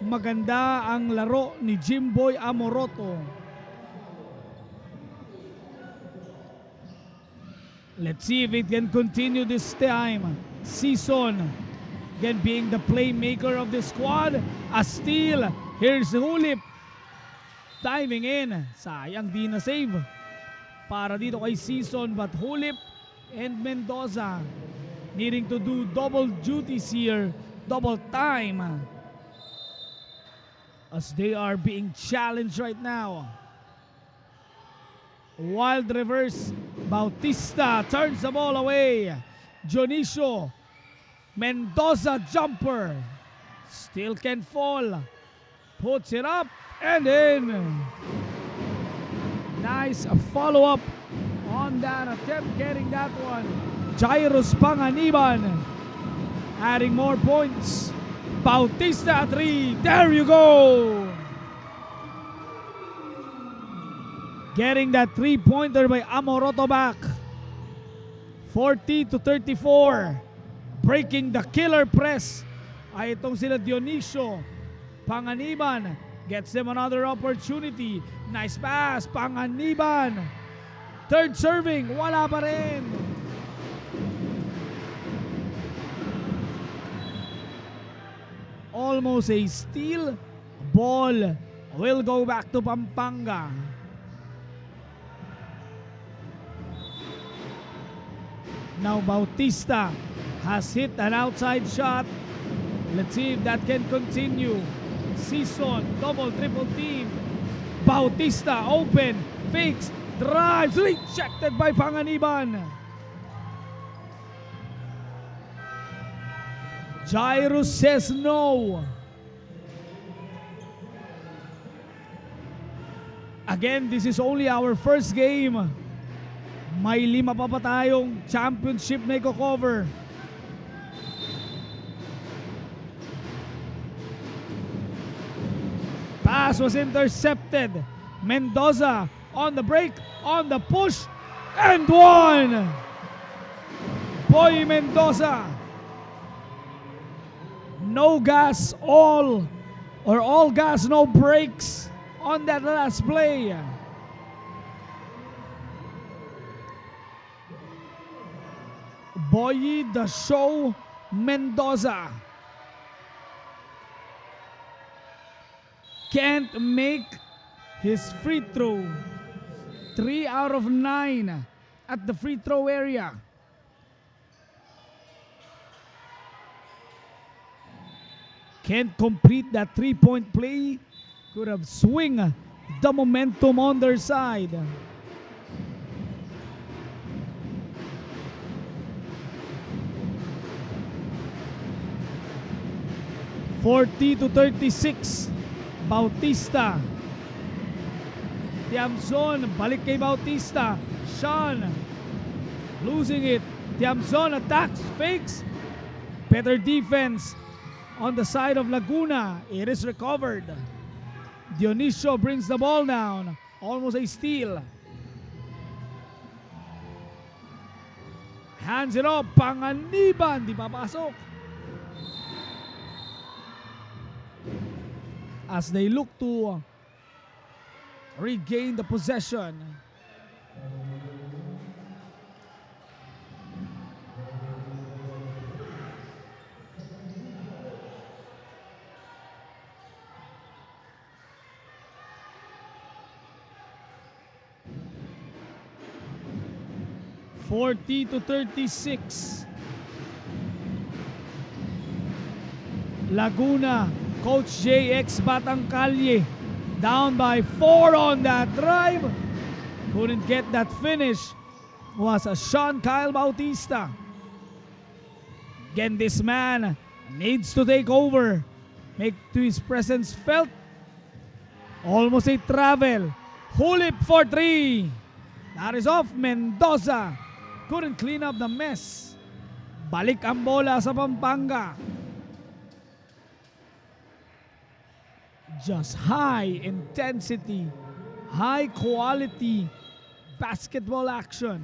maganda ang laro ni Jimboy Amoroto. Let's see if it can continue this time. Season again being the playmaker of the squad. A steal. Here's Hulip diving in. Sayang di na save para dito kay Season, but Hulip and Mendoza needing to do double duties here, double time. as they are being challenged right now. Wild reverse. Bautista turns the ball away. Dionisio. Mendoza jumper. Still can't fall. Puts it up and in. Nice follow-up on that attempt, getting that one. Jairus Panganiban adding more points. Bautista 3. There you go. Getting that 3-pointer by Amoroto back. 40-34. Breaking the killer press ay itong sila Dionisio. Panganiban gets them another opportunity. Nice pass. Panganiban. Third serving. Wala pa rin. Almost a steal. Ball will go back to Pampanga. Now Bautista has hit an outside shot. Let's see if that can continue. Season, double, triple team. Bautista open, fakes, drives, rejected by Panganiban. Jairus says no. Again, this is only our first game. May 5 pa tayong championship na i-cover. Pass was intercepted. Mendoza on the break, on the push, and one. Boy Mendoza. No gas, all gas, no brakes on that last play. Boy the show Mendoza can't make his free throw. 3 out of 9 at the free throw area. Can't complete that 3-point play. Could have swing the momentum on their side. (40-36). Bautista. Tiamson, balik kay Bautista. Sean losing it. Tiamson attacks, fakes. Better defense on the side of Laguna. It is recovered. Dionisio brings the ball down. Almost a steal. Hands it up. Panganiban. Di papasok. As they look to regain the possession. (40-36). Laguna. Coach JX Batang Kalye down by 4 on that drive. Couldn't get that finish. Was a Sean Kyle Bautista. Again, this man needs to take over. Make to his presence felt. Almost a travel. Hulip for 3. That is off. Mendoza couldn't clean up the mess. Balik ang bola sa Pampanga. Just high intensity, high quality basketball action.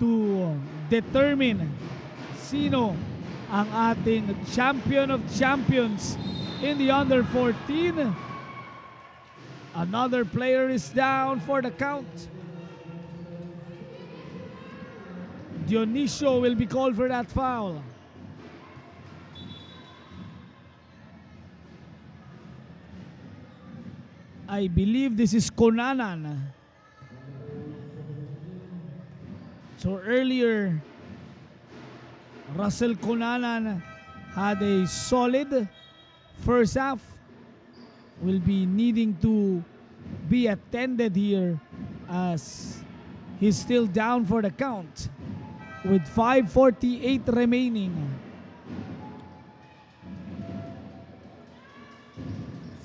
To determine sino ang ating champion of champions in the under 14. Another player is down for the count. Dionisio will be called for that foul. I believe this is Konanan. So earlier, Russell Cunanan had a solid first half. Will be needing to be attended here as he's still down for the count with 5:48 remaining.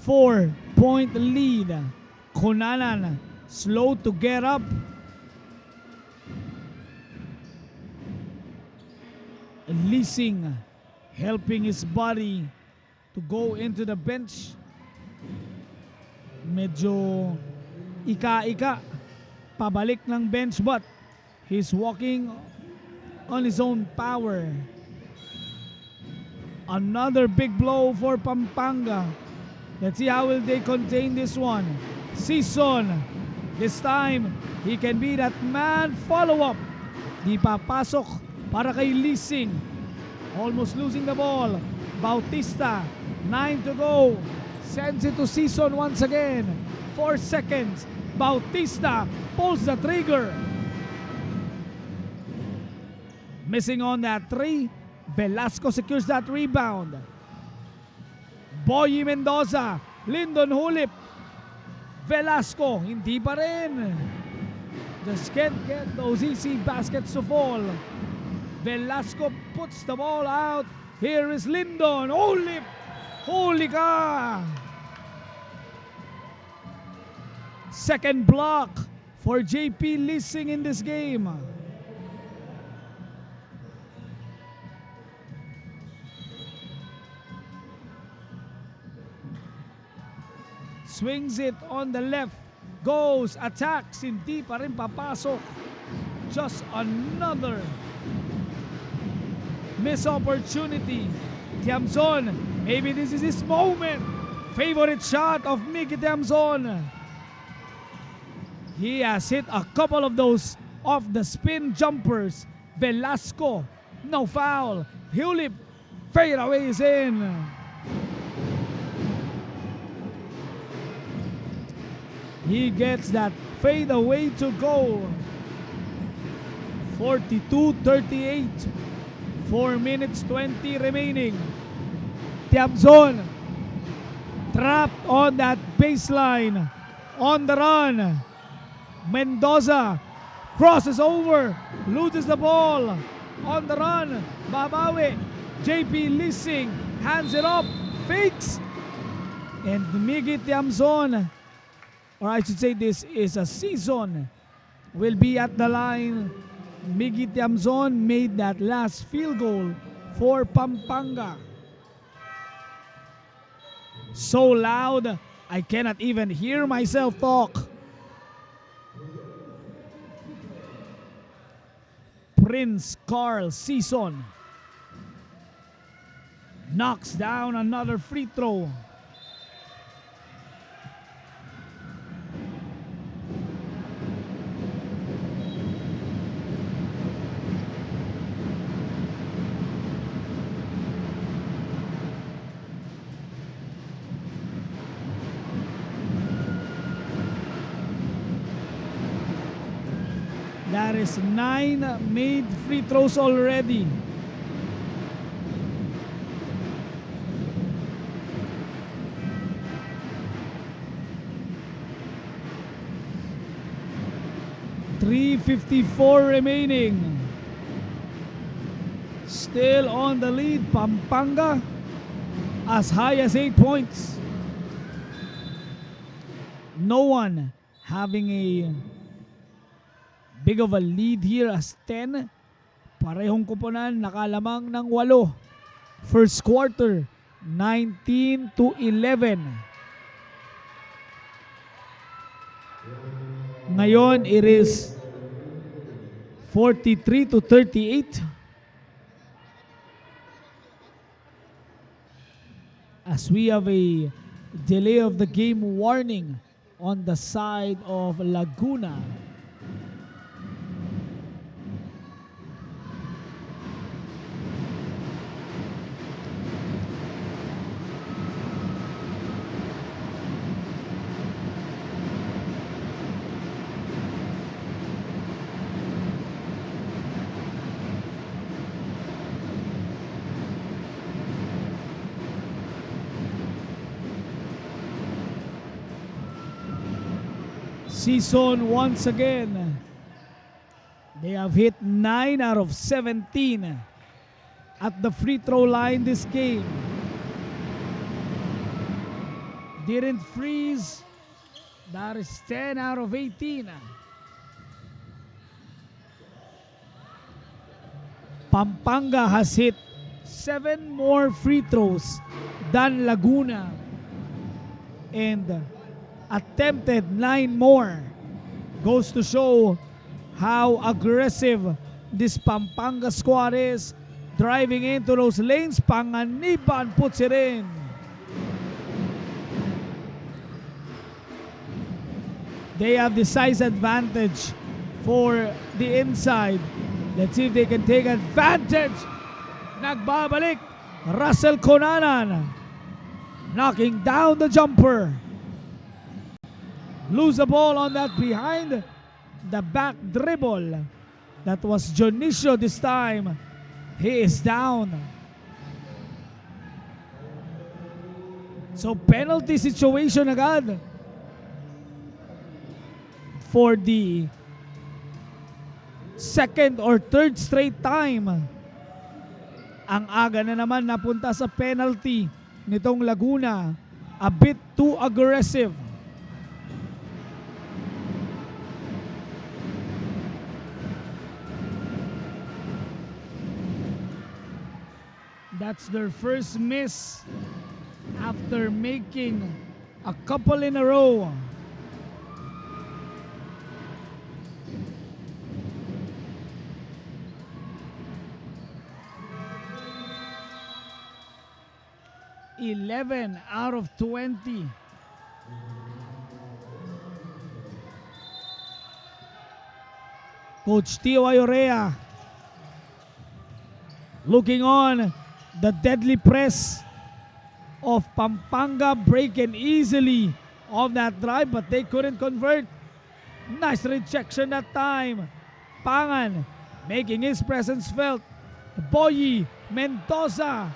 4-point lead. Cunanan slow to get up. Leasing helping his body to go into the bench. Medyo ika-ika pabalik ng bench, but he's walking on his own power. Another big blow for Pampanga. Let's see how will they contain this one. Season. This time, he can be that man. Follow-up. Di papasok para kay Leasing. Almost losing the ball. Bautista. 9 to go. Sends it to Season once again. 4 seconds. Bautista pulls the trigger. Missing on that 3. Velasco secures that rebound. Boy Mendoza, Lyndon Hulip, Velasco, hindi pa rin. Just can't get those easy baskets to fall. Velasco puts the ball out. Here is Lyndon Hulip. Huli ka! Second block for JP Leasing in this game. Swings it on the left. Goes, attacks. Hindi pa rin papasok. Just another missed opportunity. Tiamzon, maybe this is his moment. Favorite shot of Mickey Tiamzon. He has hit a couple of those off the spin jumpers. Velasco, no foul. Hulip, fadeaway is in. He gets that fadeaway to go. 42-38. 4 minutes 20 remaining. Tiamzon trapped on that baseline. On the run. Mendoza crosses over. Loses the ball. On the run. Babawi. JP Leasing hands it up. Fakes. And Miggy Tiamzon, or I should say this is a Season, will be at the line. Miggy Tiamzon made that last field goal for Pampanga. So loud, I cannot even hear myself talk. Prince Carl Season knocks down another free throw. That is 9 made free throws already. .354 remaining. Still on the lead, Pampanga, as high as 8 points. No one having a big of a lead here as 10. Parehong kuponan, nakalamang ng 8. First quarter, 19-11. Ngayon, it is 43-38. As we have a delay of the game warning on the side of Laguna. Season once again. They have hit 9 out of 17 at the free throw line this game. Didn't freeze. That is 10 out of 18. Pampanga has hit 7 more free throws than Laguna and attempted 9 more. Goes to show how aggressive this Pampanga squad is. Driving into those lanes, Panganiban puts it in. They have the size advantage for the inside. Let's see if they can take advantage. Nagbabalik, Russell Conanan, knocking down the jumper. Lose the ball on that behind the back dribble. That was Jonicio this time. He is down. So penalty situation agad for the second or third straight time. Ang aga na naman napunta sa penalty nitong Laguna. A bit too aggressive. That's their first miss after making a couple in a row. (11 out of 20). Coach Tio Ayorea looking on the deadly press of Pampanga, breaking easily off that drive, but they couldn't convert. Nice rejection that time. Pangan making his presence felt. Boyi Mendoza,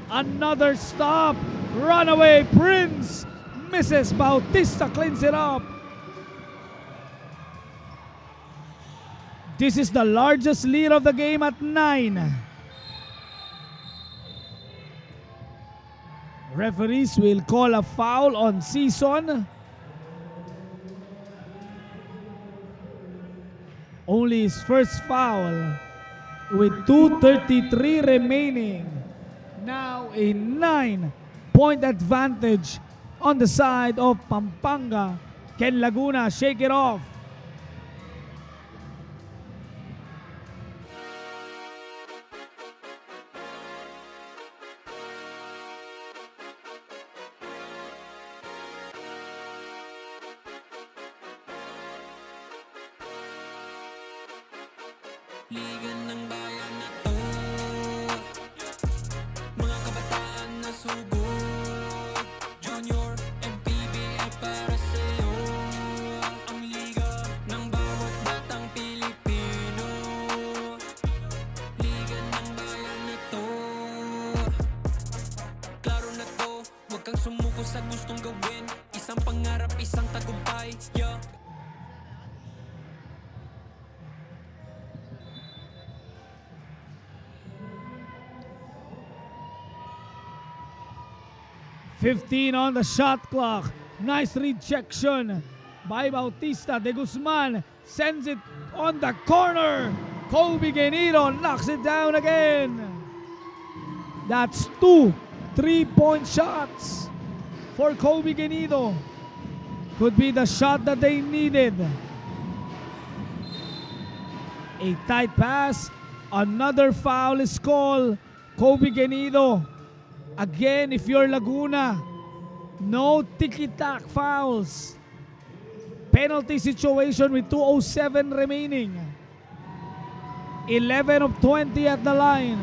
another stop. Runaway Prince misses. Bautista cleans it up. This is the largest lead of the game at 9. Referees will call a foul on Season. Only his first foul with 2:33 remaining. Now a 9-point advantage on the side of Pampanga. Can Laguna shake it off? Liga ng bayan na to, mga kabataan na sugod. Junior and PBL para sa'yo. Ang liga ng bawat batang Pilipino. Liga ng bayan na to. Klaro na to, huwag kang sumuko sa gustong gawin. Isang pangarap, isang tagumpay, yeah. 15 on the shot clock. Nice rejection by Bautista. De Guzman sends it on the corner. Kobe Genido knocks it down again. That's 2 3-point shots for Kobe Genido. Could be the shot that they needed. A tight pass. Another foul is called. Kobe Genido. Again, if you're Laguna, no tiki-tak fouls. Penalty situation with 2:07 remaining. 11 of 20 at the line.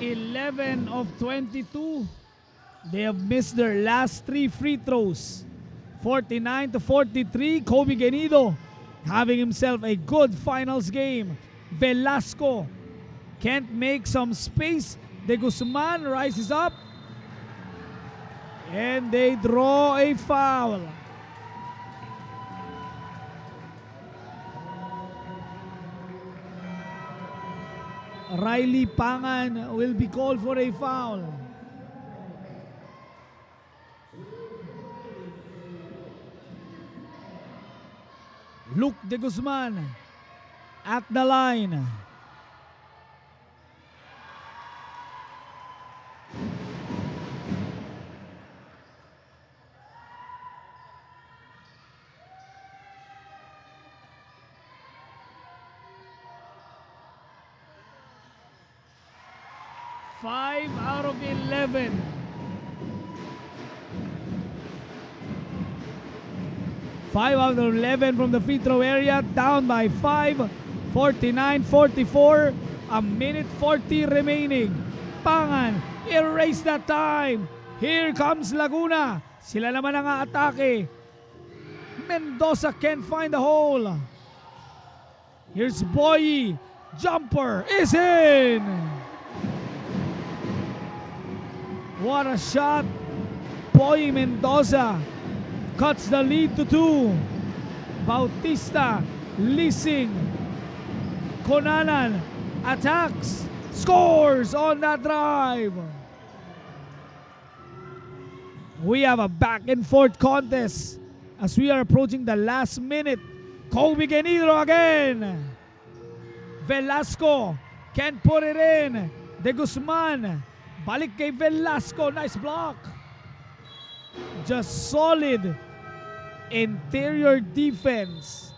(11 of 22). They have missed their last 3 free throws. 49-43, Kobe Genido having himself a good finals game. Velasco can't make some space. De Guzman rises up. And they draw a foul. Riley Pangan will be called for a foul. Luke De Guzman at the line. Five out of 11. Five out of 11 from the free throw area, down by 5, 49-44, a minute 40 remaining. Pangan, erase that time. Here comes Laguna. Sila naman ang atake. Mendoza can't find the hole. Here's Boyi. Jumper is in. What a shot. Boyi Mendoza cuts the lead to 2. Bautista, Lising, Conanan attacks, scores on that drive. We have a back and forth contest as we are approaching the last minute. Kobe Genido again. Velasco can't put it in. De Guzman, balik kay Velasco, nice block. Just solid interior defense.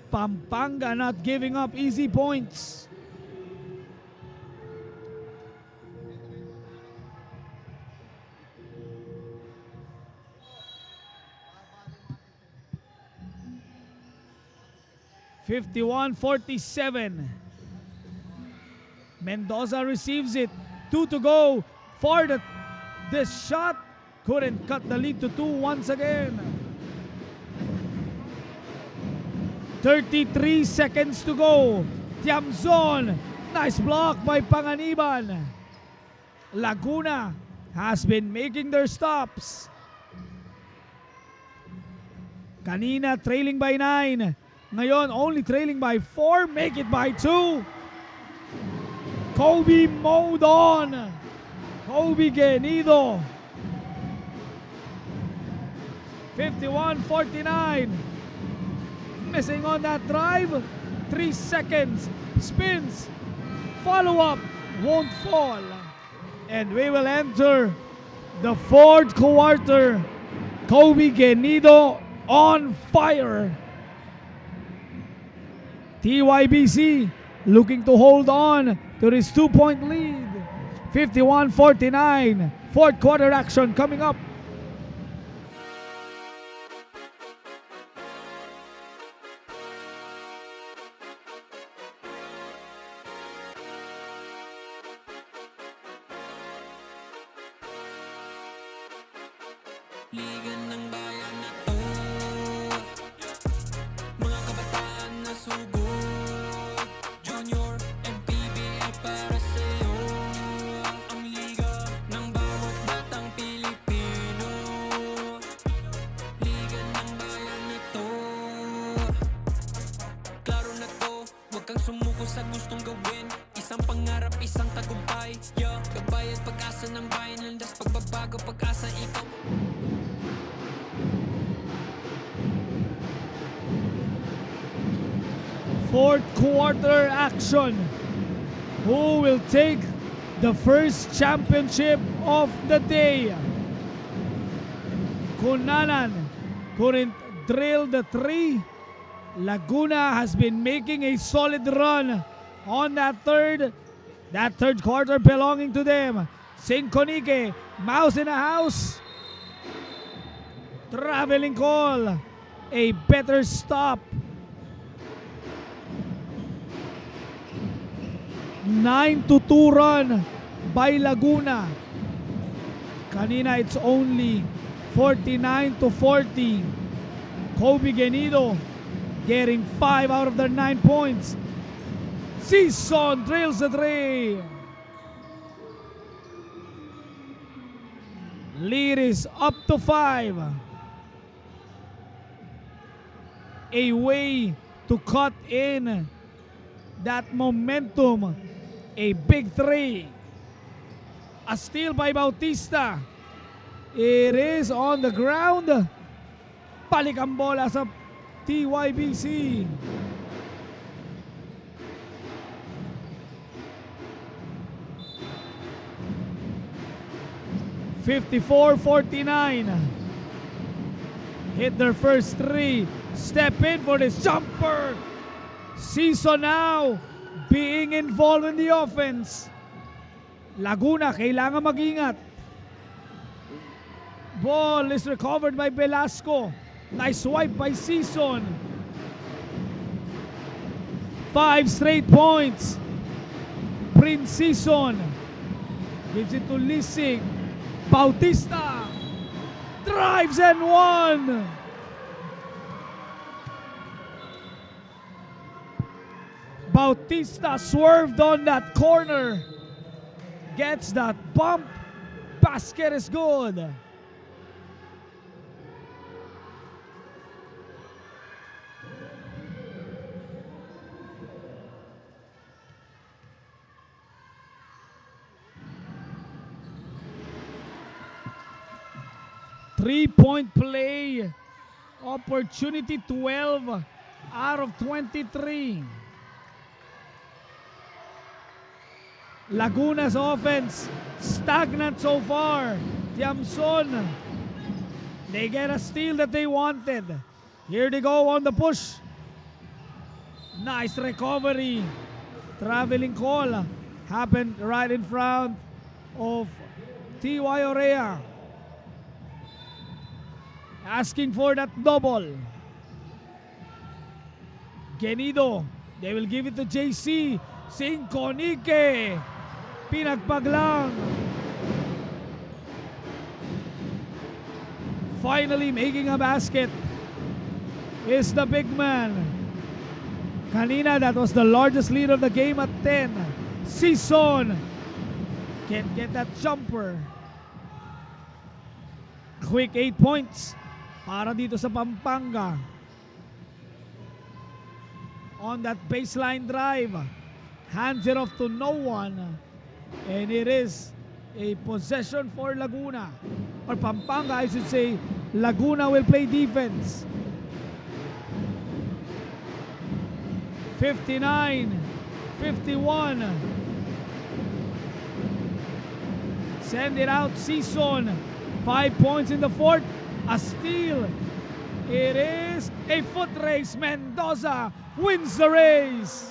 Pampanga not giving up easy points. (51-47). Mendoza receives it. 2 to go for this shot. Couldn't cut the lead to 2 once again. 33 seconds to go. Tiamzon. Nice block by Panganiban. Laguna has been making their stops. Kanina trailing by 9. Ngayon only trailing by 4. Make it by 2. Kobe mowed on. Kobe Genido. 51-49. Missing on that drive. 3 seconds. Spins. Follow up. Won't fall. And we will enter the 4th quarter. Kobe Genido on fire. TYBC looking to hold on to this 2-point lead. 51-49. 4th quarter action coming up. Liga ng bayan na to, mga kabataan na sugod, Junior and PBL para sa'yo. Ang liga ng bawat batang Pilipino. Liga ng bayan na to, klaro na to, huwag kang sumuko sa gustong gawin. Isang pangarap, isang tagumpay, yeah. Gabay at pag-asa ng bayan, landas pagbabago, pag-asa ikaw. Fourth quarter action. Who will take the first championship of the day? Conanan couldn't drill the 3. Laguna has been making a solid run on that third quarter belonging to them. Sinconike, mouse in the house. Traveling call. A better stop. 9-2 run by Laguna. Kanina it's only 49-40. Kobe Genido getting 5 out of their 9 points. Season drills the 3. Lead is up to 5. A way to cut in that momentum. A big 3. A steal by Bautista. It is on the ground. Balik ang bola sa TYBC. (54-49). Hit their first 3. Step in for this jumper. Season now being involved in the offense. Laguna kailangan mag-ingat. Ball is recovered by Velasco. Nice swipe by Season. 5 straight points. Prince Season gives it to Lising. Bautista drives and one. Bautista swerved on that corner. Gets that bump. Basket is good. Three-point play. Opportunity 12 out of 23. Laguna's offense stagnant so far. Tiamson, they get a steal that they wanted. Here they go on the push. Nice recovery. Traveling call happened right in front of T.Y. Orea. Asking for that double. Genido, they will give it to JC. Sinconike. Pinagpag lang. Finally making a basket is the big man. Kanina, that was the largest lead of the game at 10. Season can't get that jumper. Quick 8 points para dito sa Pampanga. On that baseline drive, hands it off to no one, and it is a possession for Laguna, or Pampanga I should say. Laguna will play defense. 59-51. Send it out, Season. 5 points in the fourth. A steal. It is a foot race. Mendoza wins the race.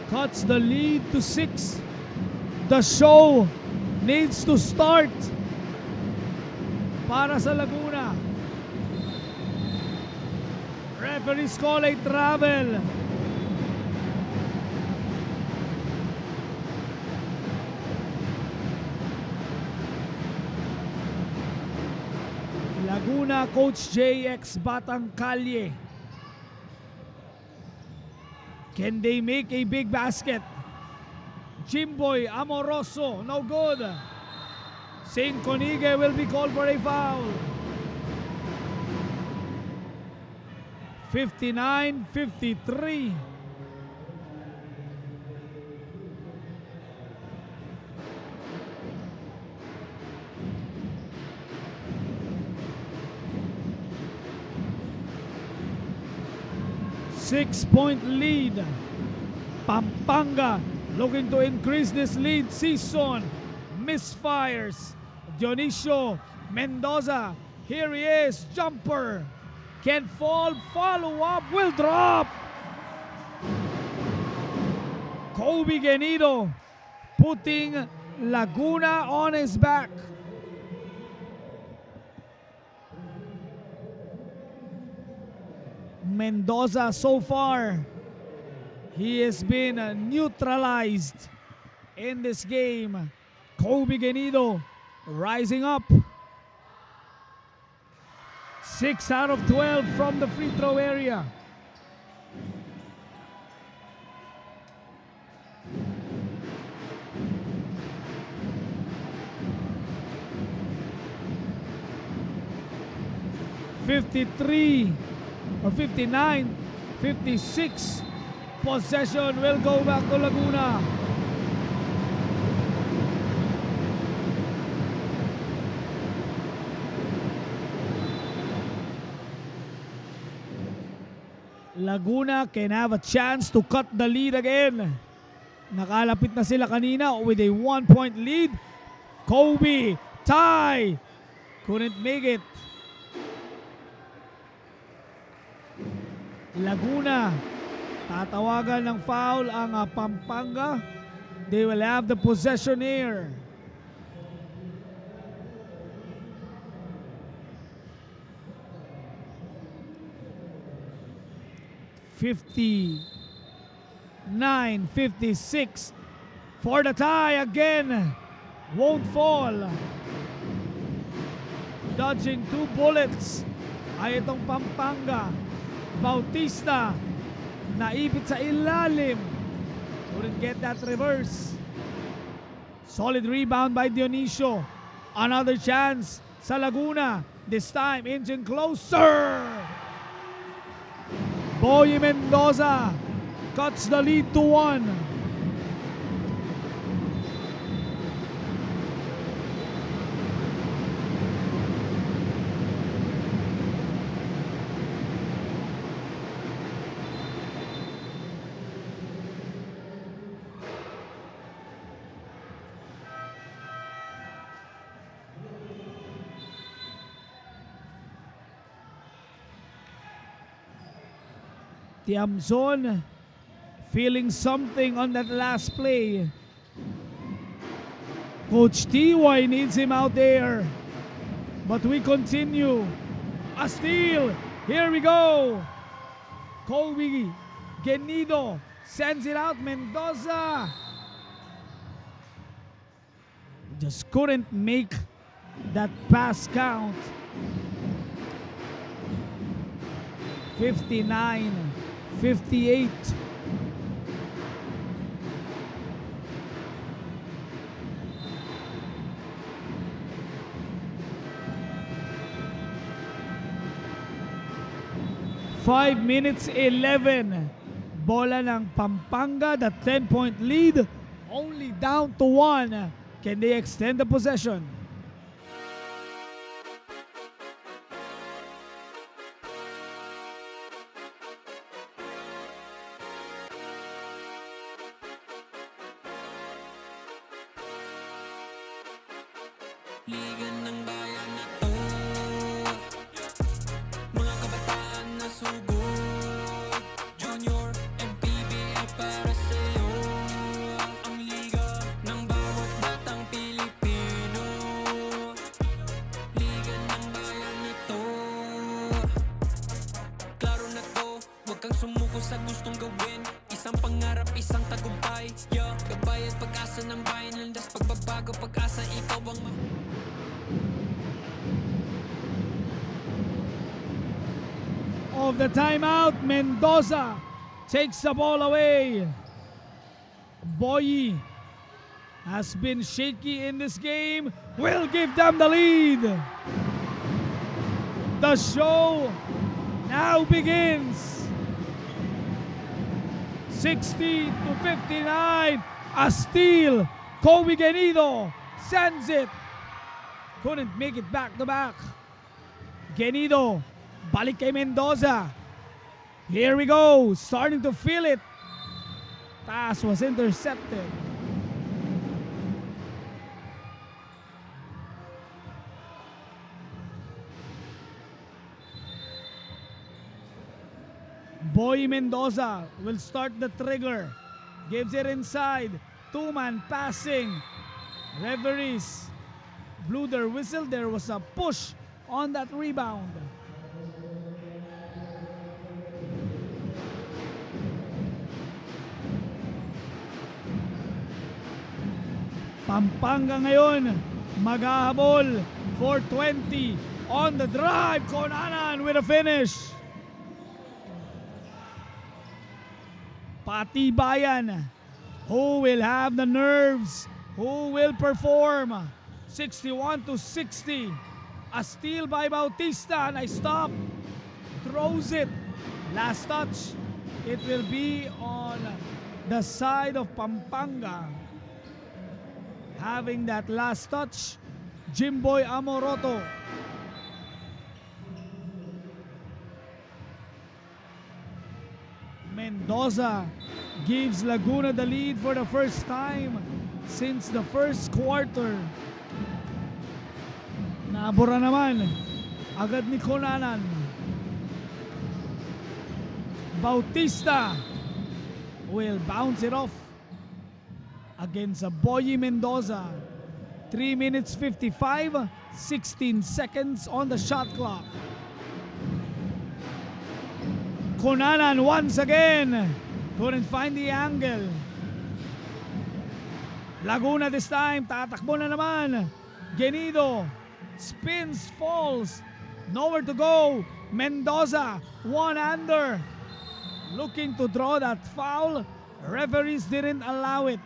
Cuts the lead to 6. The show needs to start para sa Laguna. Referees call a travel. Laguna coach JX Batang Kalye. Can they make a big basket? Jimboy Amoroso, no good. Sinconige will be called for a foul. 59-53. Six-point lead. Pampanga looking to increase this lead. Season misfires. Dionisio Mendoza. Here he is. Jumper. Can't fall. Follow up. Will drop. Kobe Genido putting Laguna on his back. Mendoza so far He has been neutralized in this game. Kobe Genido rising up. 6 out of 12 from the free throw area. .53 or 59, 56. Possession will go back to Laguna. Laguna can have a chance to cut the lead again. Nakalapit na sila kanina with a 1-point lead. Kobe, tie, couldn't make it. Laguna, tatawagan ng foul ang Pampanga. They will have the possession here. .59-56 for the tie again. Won't fall. Dodging 2 bullets ay itong Pampanga. Bautista naipit sa ilalim. Couldn't get that reverse. Solid rebound by Dionisio. Another chance sa Laguna. This time inching closer. Boy Mendoza cuts the lead to 1. Tiamzon feeling something on that last play. Coach TY needs him out there. But we continue. A steal. Here we go. Kobe Genido sends it out. Mendoza just couldn't make that pass count. 59-58. Five minutes 11. Bola ng Pampanga, the 10-point lead, only down to 1. Can they extend the possession? Liga ng bayan na to, mga kabataan na sugod, Junior and PBL para sa'yo. Ang liga ng bawat batang Pilipino, liga ng bayan na to. Klaro na to, huwag kang sumuko sa gustong gawin. Isang pangarap, isang tagumpay, yeah. Gabay at pag-asa ng bayan, landas pagbabago, pag-asa ikaw ang of the timeout. Mendoza takes the ball away. Boyi has been shaky in this game. Will give them the lead. The show now begins. 60-59. A steal. Kobe Genido sends it. Couldn't make it back to back. Genido, balik kay Mendoza. Here we go, starting to feel it. Pass was intercepted. Boy Mendoza will start the trigger. Gives it inside. Two-man passing. Referees blew their whistle. There was a push on that rebound. Pampanga ngayon maghahabol for 20 on the drive. Conanan with a finish. Patibayan, who will have the nerves, who will perform. 61-60. A steal by Bautista. Nice stop. Throws it. Last touch. It will be on the side of Pampanga. Having that last touch, Jimboy Amoroto. Mendoza gives Laguna the lead for the first time since the first quarter. Nabura naman agad ni Conanan. Bautista will bounce it off against Boyi Mendoza. 3 minutes 55, 16 seconds on the shot clock. Conanan once again couldn't find the angle. Laguna this time, tatakbo na naman. Genido spins, falls, nowhere to go. Mendoza, one under, looking to draw that foul. Referees didn't allow it.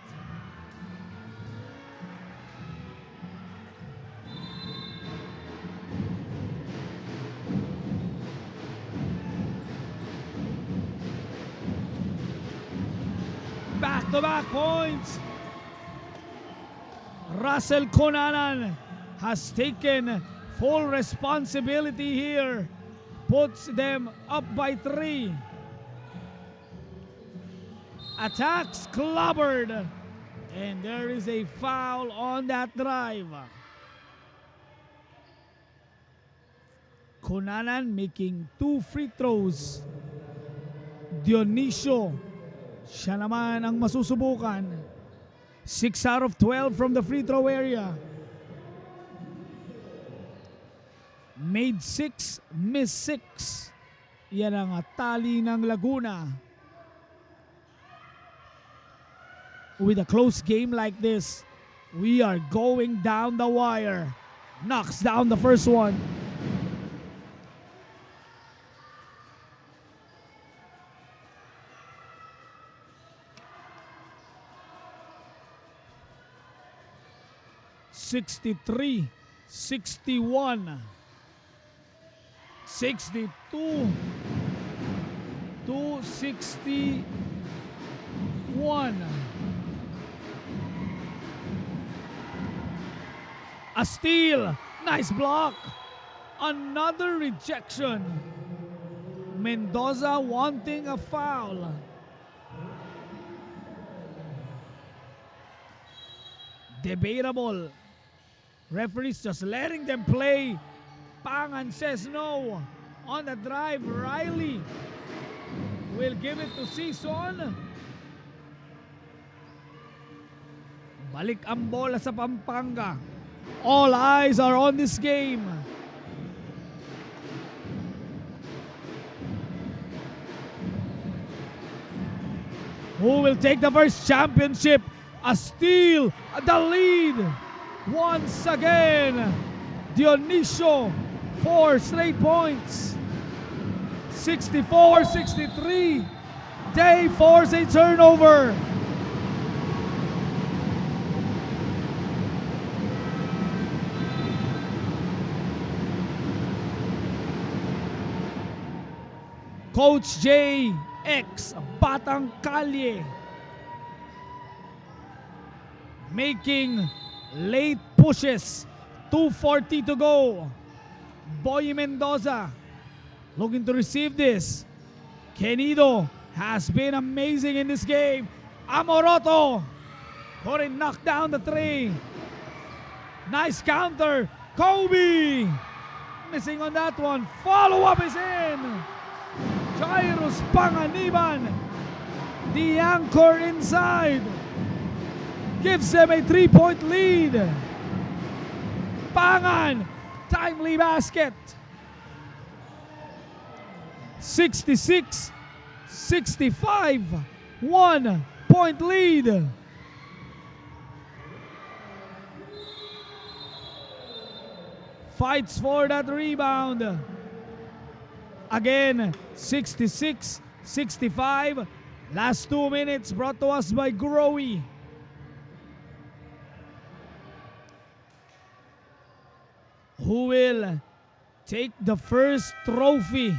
Back-to-back points. Russell Conanan has taken full responsibility here. Puts them up by 3. Attacks clobbered. And there is a foul on that drive. Conanan making 2 free throws. Dionisio, siya naman ang masusubukan. 6 out of 12 from the free throw area. Made 6, missed 6. Yan ang tali ng Laguna. With a close game like this, we are going down the wire. Knocks down the first one. (63-61), 62-61. A steal, nice block. Another rejection. Mendoza wanting a foul. Debatable. Referees just letting them play. Pangan says no. On the drive, Riley will give it to Sison. Balik ang bola sa Pampanga. All eyes are on this game. Who will take the first championship? A steal, the lead. Once again, Dionisio, 4 straight points. 64-63. Day force a turnover. Coach J, ex Batang Kalye, making late pushes. 2:40 to go. Boy Mendoza looking to receive this. Kenido has been amazing in this game. Amoroto couldn't knock down the 3. Nice counter. Kobe missing on that one. Follow up is in. Jairus Panganiban, the anchor inside, gives them a 3-point lead. Pangan, timely basket. 66-65, 1-point lead. fights for that rebound. Again, 66-65. Last 2 minutes brought to us by Growy. Who will take the first trophy?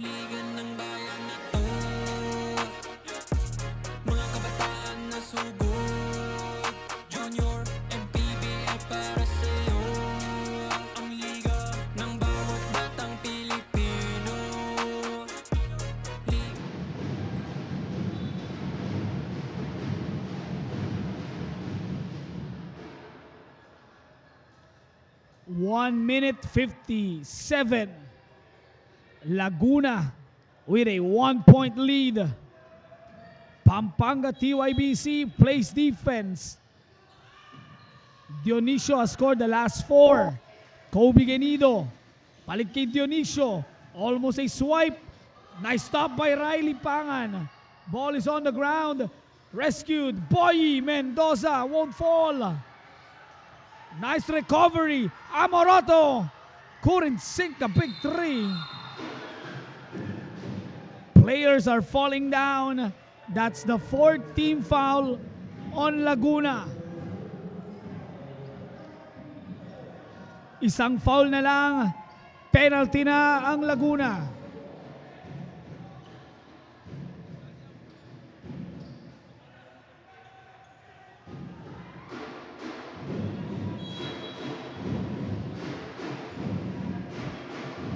Liga ng bayan na to, mga kabataan na sugod, Junior and PBL para sa'yo. Ang liga ng bawat batang Pilipino. Liga 1:57. Laguna with a 1-point lead. Pampanga TYBC plays defense. Dionisio has scored the last 4. Kobe Genido, palit kay Dionisio, almost a swipe. Nice stop by Riley Pangan. Ball is on the ground. Rescued. Boy Mendoza won't fall. Nice recovery. Amoroto couldn't sink a big 3. Players are falling down. That's the 4th team foul on Laguna. Isang foul na lang. Penalty na ang Laguna.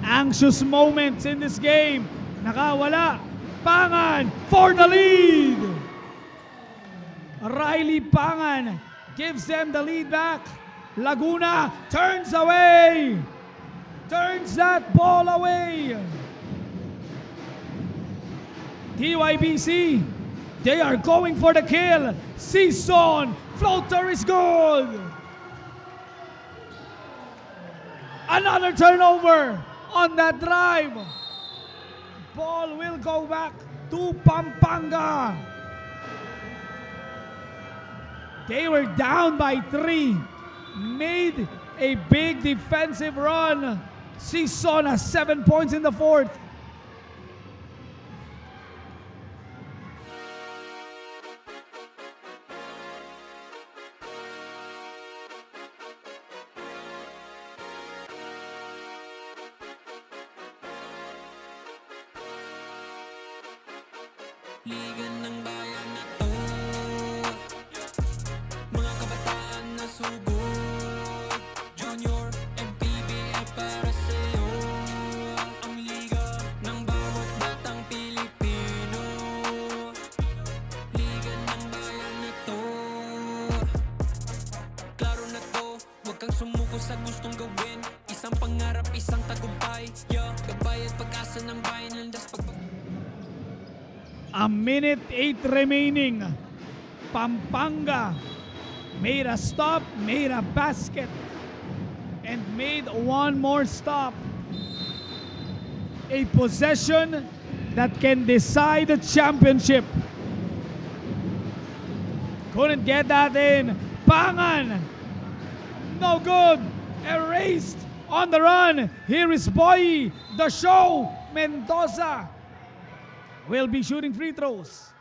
Anxious moments in this game. Nakawala. Pangan for the lead. Riley Pangan gives them the lead back. Laguna turns away. Turns that ball away. TYBC, they are going for the kill. Season floater is good. Another turnover on that drive. Ball will go back to Pampanga. They were down by 3. Made a big defensive run. Season has 7 points in the 4th. Liga ng bayan na to, mga kabataan na sugod, Junior and PBL para sa'yo. Ang liga ng bawat batang Pilipino. Liga ng bayan na to, klaro na to, huwag kang sumuko sa gustong gawin. Isang pangarap, isang tagumpay, yeah. Gabay at pag-asa ng bayan, landas A minute 8 remaining. Pampanga made a stop, made a basket, and made one more stop. A possession that can decide the championship. Couldn't get that in. Pangan, no good. Erased on the run. Here is Boy, the show. Mendoza will be shooting free throws.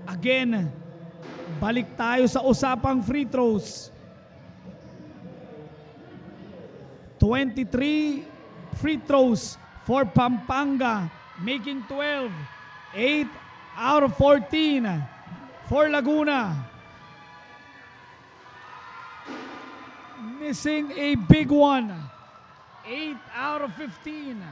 Again, balik tayo sa usapang free throws. 23 free throws for Pampanga, making 12. 8 out of 14 for Laguna. Missing a big one. 8 out of 15.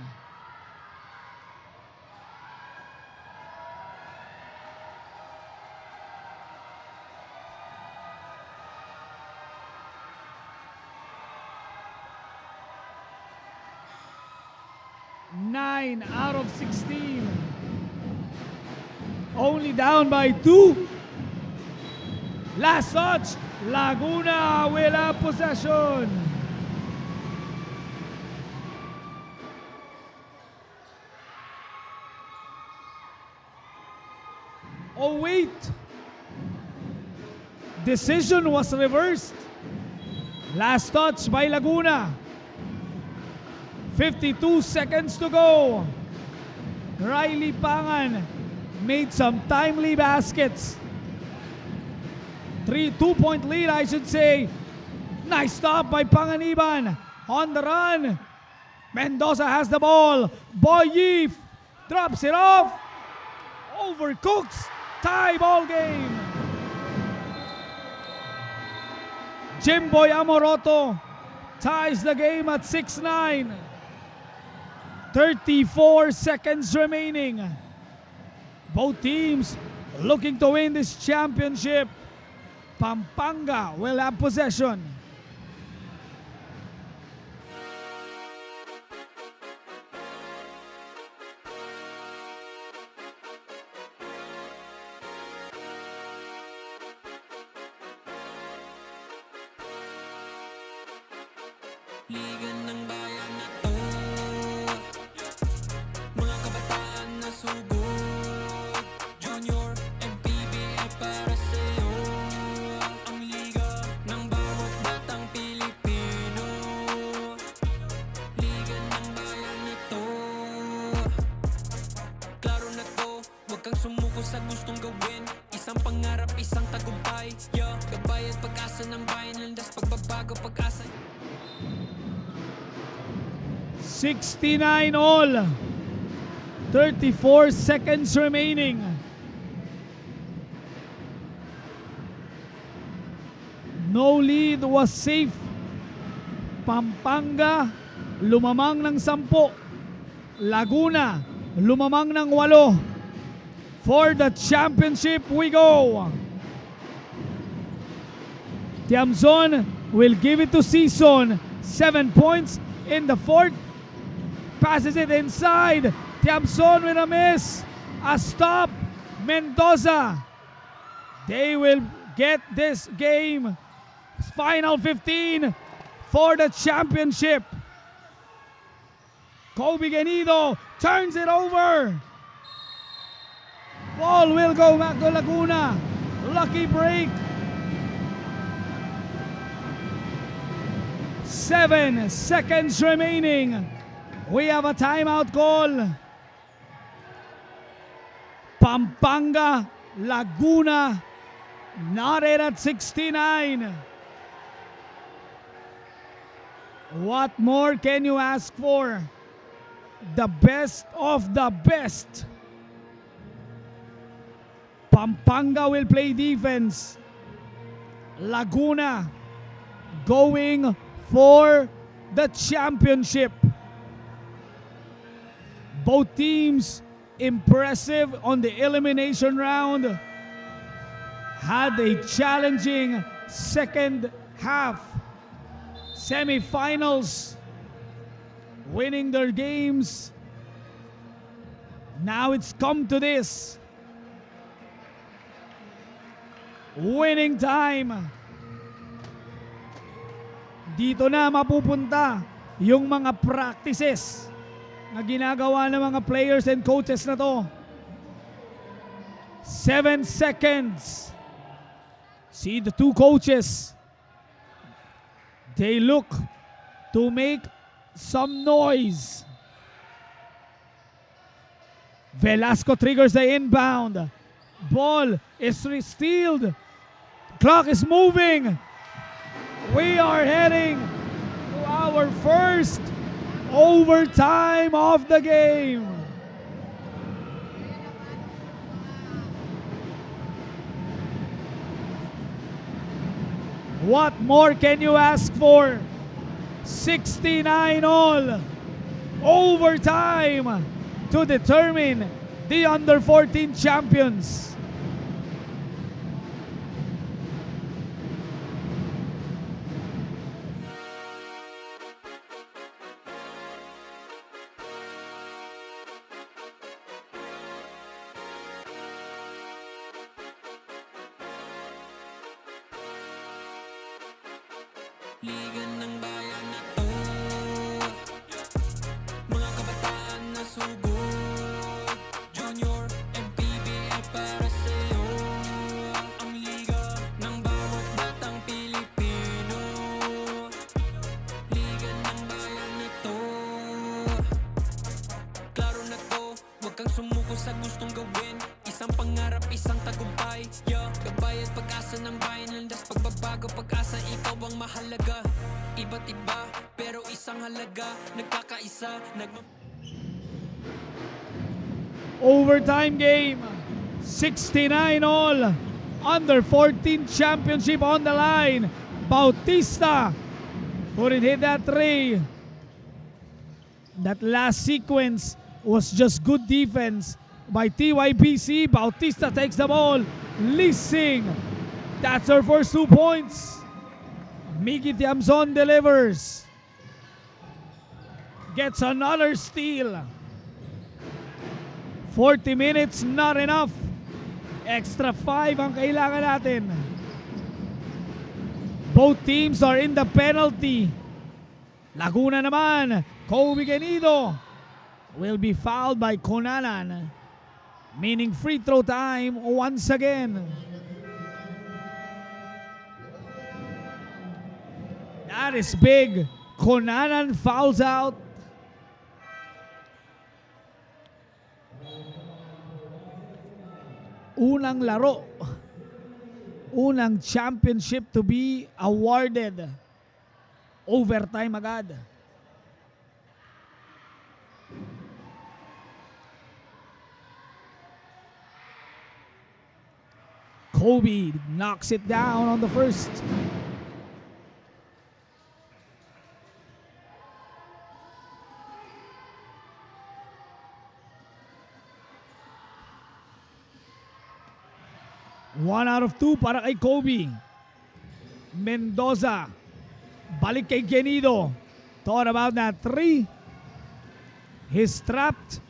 9 out of 16. Only down by 2. Last touch. Laguna will have possession. Oh wait. Decision was reversed. Last touch by Laguna. 52 seconds to go. Riley Pangan made some timely baskets. 2-point lead, I should say. Nice stop by Panganiban. On the run. Mendoza has the ball. Boyif drops it off. Overcooks. Tie ball game. Jimboy Amoroto ties the game at 6-9. 34 seconds remaining. Both teams looking to win this championship. Pampanga will have possession. Liga ng bayan na to, mga kabataan na sugod. Junior and PBL para sa'yo. Ang liga ng bawat batang Pilipino. Liga ng bayan na to. Klaro na to, huwag kang sumuko sa gustong gawin. Isang pangarap, isang tagumpay. Gabay at pag-asa ng bayan, landas pagbabago, pag-asa. 69 all. 34 seconds remaining. No lead was safe. Pampanga lumamang ng 10. Laguna lumamang ng 8. For the championship we go. Tiamzon will give it to Season. 7 points in the fourth. Passes it inside. Tiamzon with a miss. A stop. Mendoza. They will get this game. Final 15 for the championship. Kobe Genido turns it over. Ball will go back to Laguna. Lucky break. 7 seconds remaining. We have a timeout call. Pampanga, Laguna, knotted at 69. What more can you ask for? The best of the best. Pampanga will play defense. Laguna going for the championship. Both teams impressive on the elimination round. Had a challenging second half. Semifinals, winning their games. Now it's come to this. Winning time. Dito na mapupunta yung mga practices na ginagawa ng mga players and coaches na to. 7 seconds. See the two coaches. They look to make some noise. Velasco triggers the inbound. Ball is stealed. Clock is moving. We are heading to our first overtime of the game. What more can you ask for? 69 all. Overtime to determine the under-14 champions. Liga ng bayan na to, mga kabataan na sugod, Junior and PBL para sa'yo. Ang liga ng bawat batang Pilipino, liga ng bayan na to. Klaro na to, huwag kang sumuko sa gustong gawin. Isang pangarap, isang tagumpay, yeah. Gabay at pag-asa ng bayan, landas pagbabago, pag-asa, ikaw ang mahalaga. Iba't iba, pero isang halaga, nagkakaisa, Overtime game, 69 all. Under 14 championship on the line. Bautista couldn't hit that three. That last sequence was just good defense by TYBC. Bautista takes the ball. Lising. That's her first 2 points. Miggy Tiamzon delivers. Gets another steal. 40 minutes, not enough. Extra 5 ang kailangan natin. Both teams are in the penalty. Laguna naman, Kobe Genido will be fouled by Conanan, meaning free throw time once again. That is big. Conanan fouls out. Unang laro, unang championship to be awarded. Overtime agad. Kobe knocks it down on the first. One out of 2 para kay Kobe. Mendoza. Balik kay Genido. Thought about that 3. He's trapped.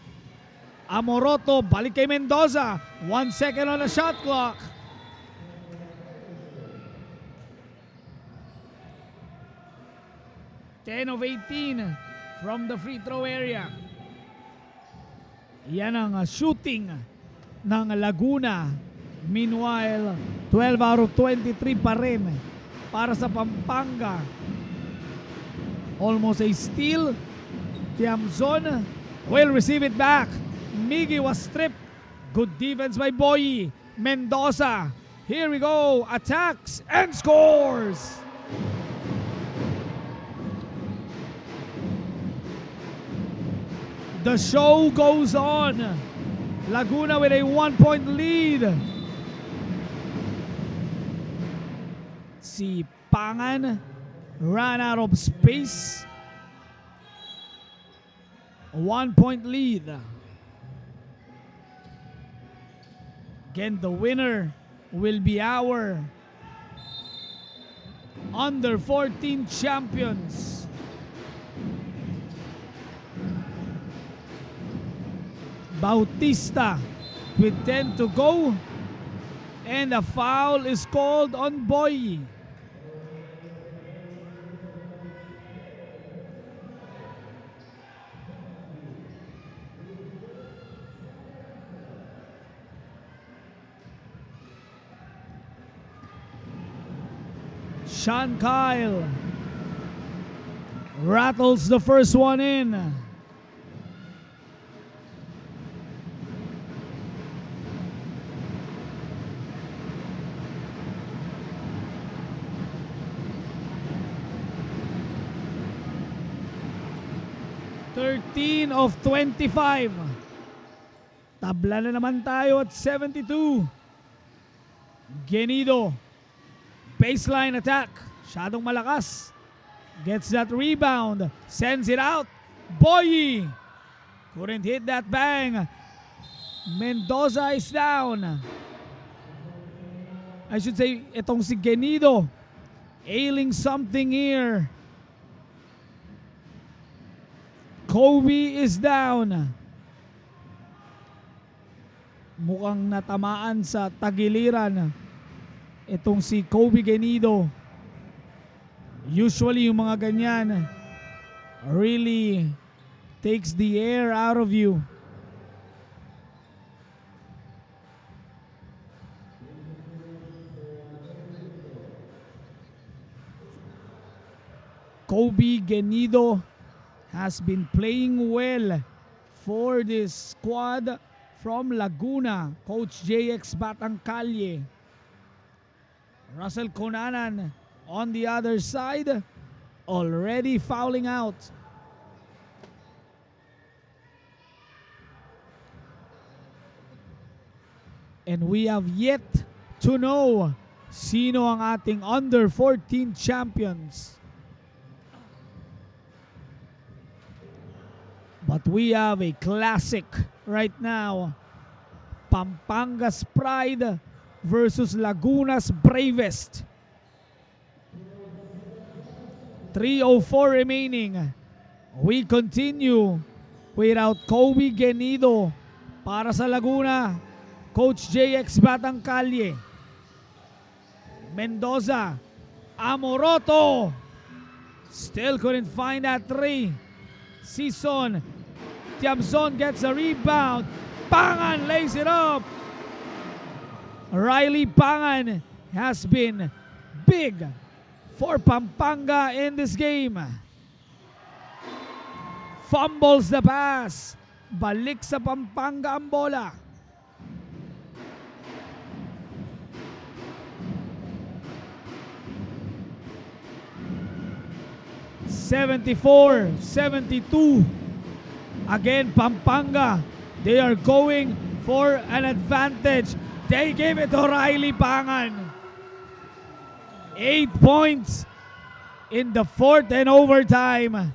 Amoroto. Balik kay Mendoza. 1 second on the shot clock. Ten of 18 from the free throw area. Yan ang shooting ng Laguna. Meanwhile, 12 out of 23 pa rin para sa Pampanga. Almost a steal. Tiamzon will receive it back. Miggy was stripped. Good defense by Boyi. Mendoza. Here we go. Attacks and scores. The show goes on. Laguna with a 1-point lead. Si Pangan ran out of space. 1-point lead. Again, the winner will be our under 14 champions. Bautista with 10 to go. And a foul is called on Boy. Sean Kyle rattles the first one in. (13 of 25). Tabla na naman tayo at 72. Genido. Baseline attack. Masyadong malakas. Gets that rebound. Sends it out. Boyi. Couldn't hit that bang. Mendoza is down. I should say, itong si Genido. Ailing something here. Kobe is down. Mukhang natamaan sa tagiliran itong si Kobe Genido. Usually yung mga ganyan really takes the air out of you. Kobe Genido has been playing well for this squad from Laguna. Coach JX Batang Kalye. Russell Conanan on the other side, already fouling out. And we have yet to know sino ang ating under 14 champions. But we have a classic right now. Pampanga's Pride versus Laguna's Bravest. 3:04 remaining. We continue without Kobe Genido para sa Laguna. Coach JX Batang Kalye. Mendoza. Amoroto. Still couldn't find that three. Sison. Tiamson gets a rebound. Pangan lays it up. Riley Pangan has been big for Pampanga in this game. Fumbles the pass. Balik sa Pampanga ang bola. (74-72). Again, Pampanga. They are going for an advantage. They give it to Riley Pangan. 8 points in the fourth and overtime.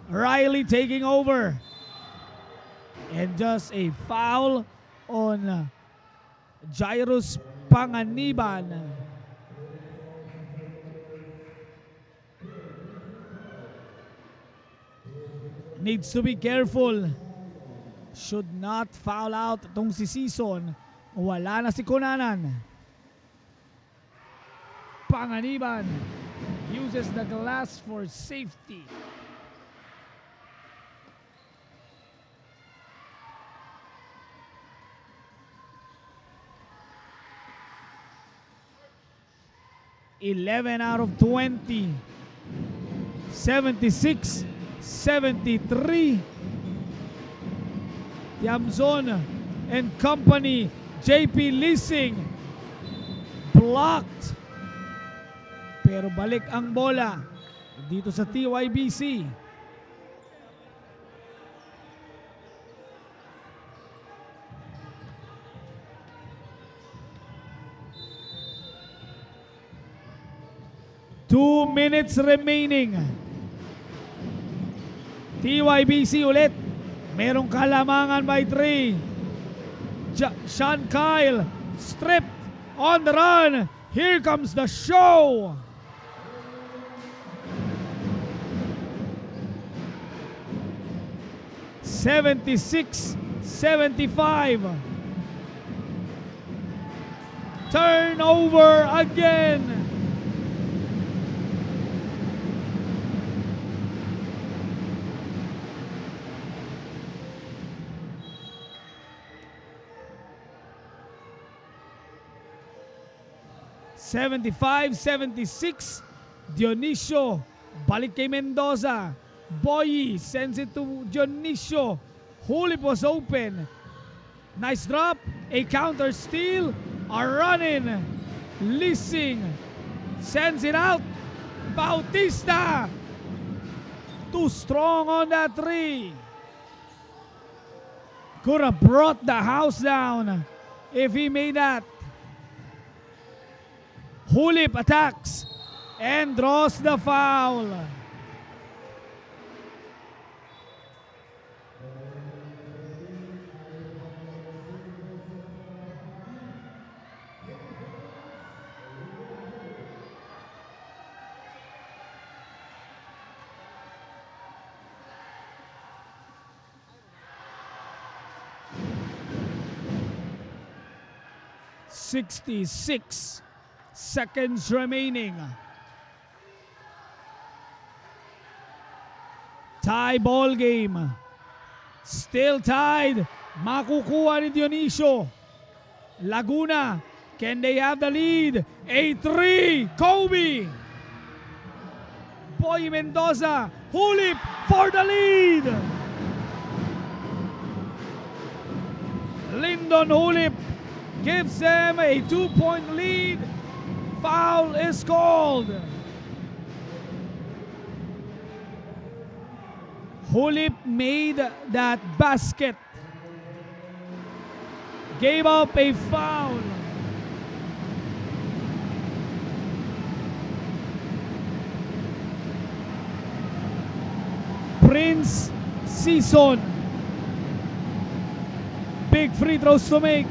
Riley taking over. And just a foul on Jairus Panganiban. Needs to be careful. Should not foul out itong si Sison. Wala na si Conanan. Panganiban uses the glass for safety. (11 out of 20). 76-73. Tiamson and company. JP Leasing blocked. Pero balik ang bola dito sa TYBC. Two minutes remaining. TYBC ulit. Merong kalamangan by 3. Sean Kyle stripped on the run. Here comes the show. (76-75). Turnover again. (75-76). Dionisio balik kay Mendoza. Boyi sends it to Dionisio. Hulip was open. Nice drop. A counter steal. A run-in. Leasing sends it out. Bautista. Too strong on that three. Could have brought the house down if he made that. Hulip attacks and draws the foul. (66 seconds remaining). Tie ball game. Still tied. Makukuha ni Dionisio. Laguna, can they have the lead? A 3, Kobe. Boy Mendoza, hulip for the lead. Lyndon Hulip gives them a 2-point lead. Foul is called. Hulip made that basket. Gave up a foul. Prince Season. Big free throws to make.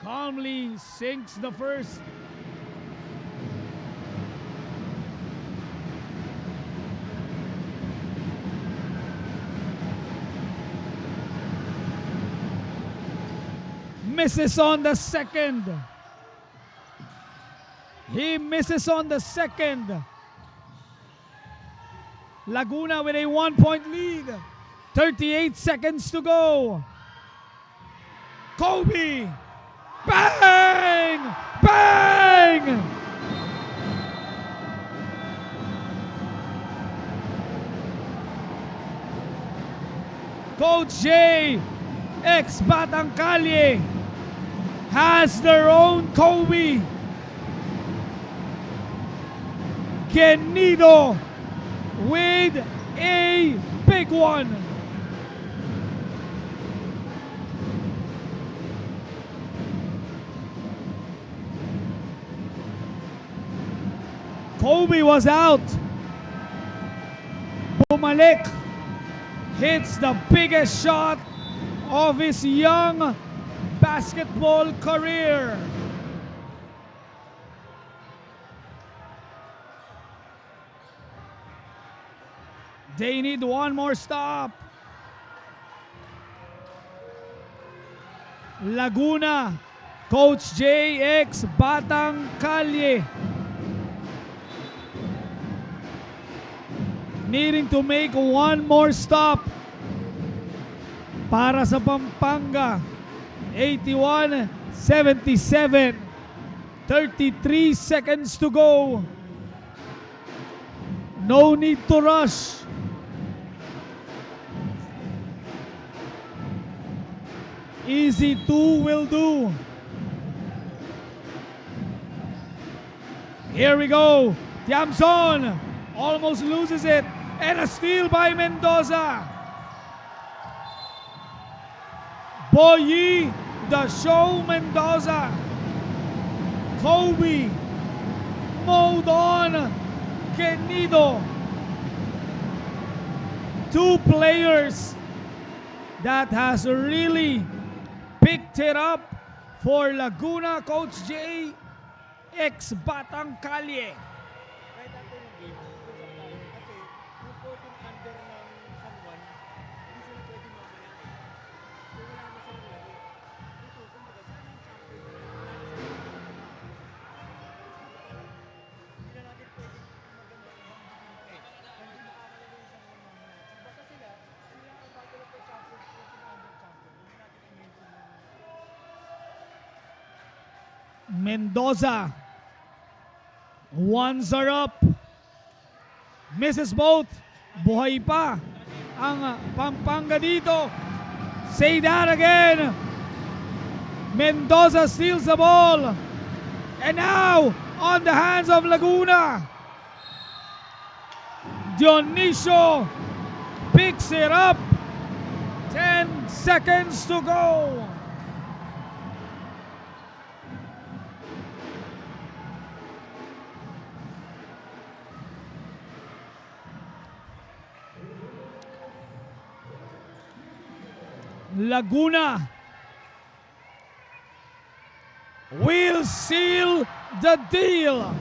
Calmly sinks the first. Misses on the second. He misses on the second. Laguna with a 1-point lead. 38 seconds to go. Kobe. Bang! Bang! Coach J, ex-Batang Kalye, has their own Kobe. Genido with a big one. Kobe was out. Bumalik hits the biggest shot of his young basketball career. They need one more stop. Laguna, Coach JX Batang Kalye, needing to make one more stop para sa Pampanga. 81-77. 33 seconds to go. No need to rush. Easy 2 will do. Here we go. Tiamson almost loses it. And a steal by Mendoza. Boyi, the show Mendoza. Kobe, mowed on. Genido. Two players that has really picked it up for Laguna. Coach J, ex-Batang Kalye. Right after yung game, nag-usap tayo. Kasi yung 14 under ng San Juan, hindi sila pwede mamaya eh. So wala naman silang laro. Ito, kumbaga, sana yung champion nila. Wala na silang laro. So parang, hindi na natin pwedeng magandang banggitin pa eh. Hindi makakalaro yung San Juan mamaya. So basta sila ang battle of the champions, 14 under champion. Hindi natin i-mention yung Mendoza. Ones are up. Misses both. Buhay pa ang Pampanga dito. Say that again. Mendoza steals the ball. And now on the hands of Laguna. Dionisio picks it up. 10 seconds to go. Laguna will seal the deal.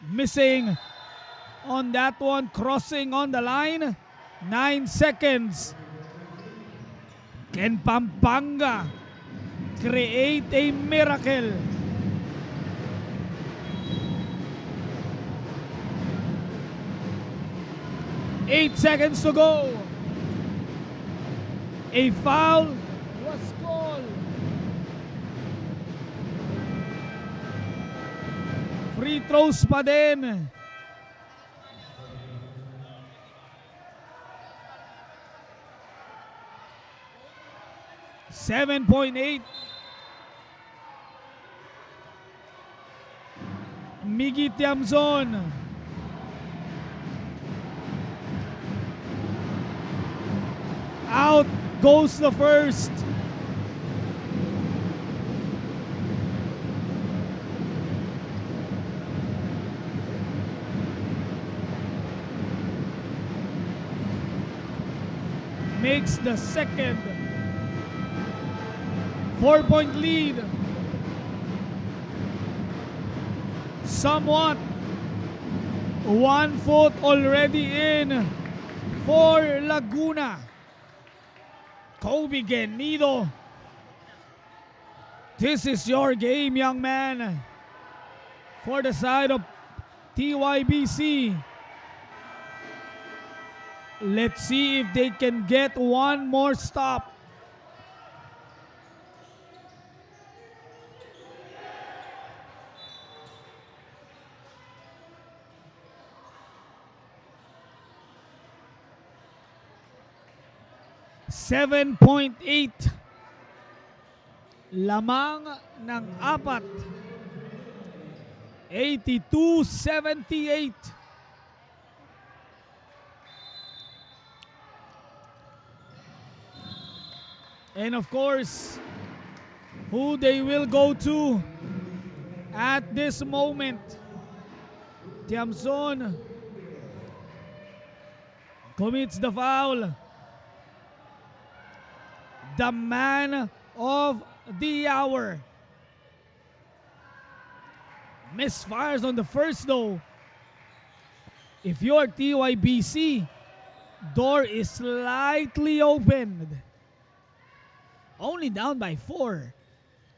Missing on that one, crossing on the line. 9 seconds. Can Pampanga create a miracle? Eight seconds to go. A foul was called. Free throws pa din. $7.8. Miggy Tiamzon. Out goes the first. Makes the second. 4-point lead. Somewhat. 1 foot already in for Laguna. Kobe Genido. This is your game, young man. For the side of TYBC. Let's see if they can get one more stop. $7.8. Lamang ng apat. 82-78. And of course, who they will go to at this moment. Tiamzon commits the foul. The man of the hour. Misfires on the first though. If you're TYBC, door is slightly opened. Only down by 4.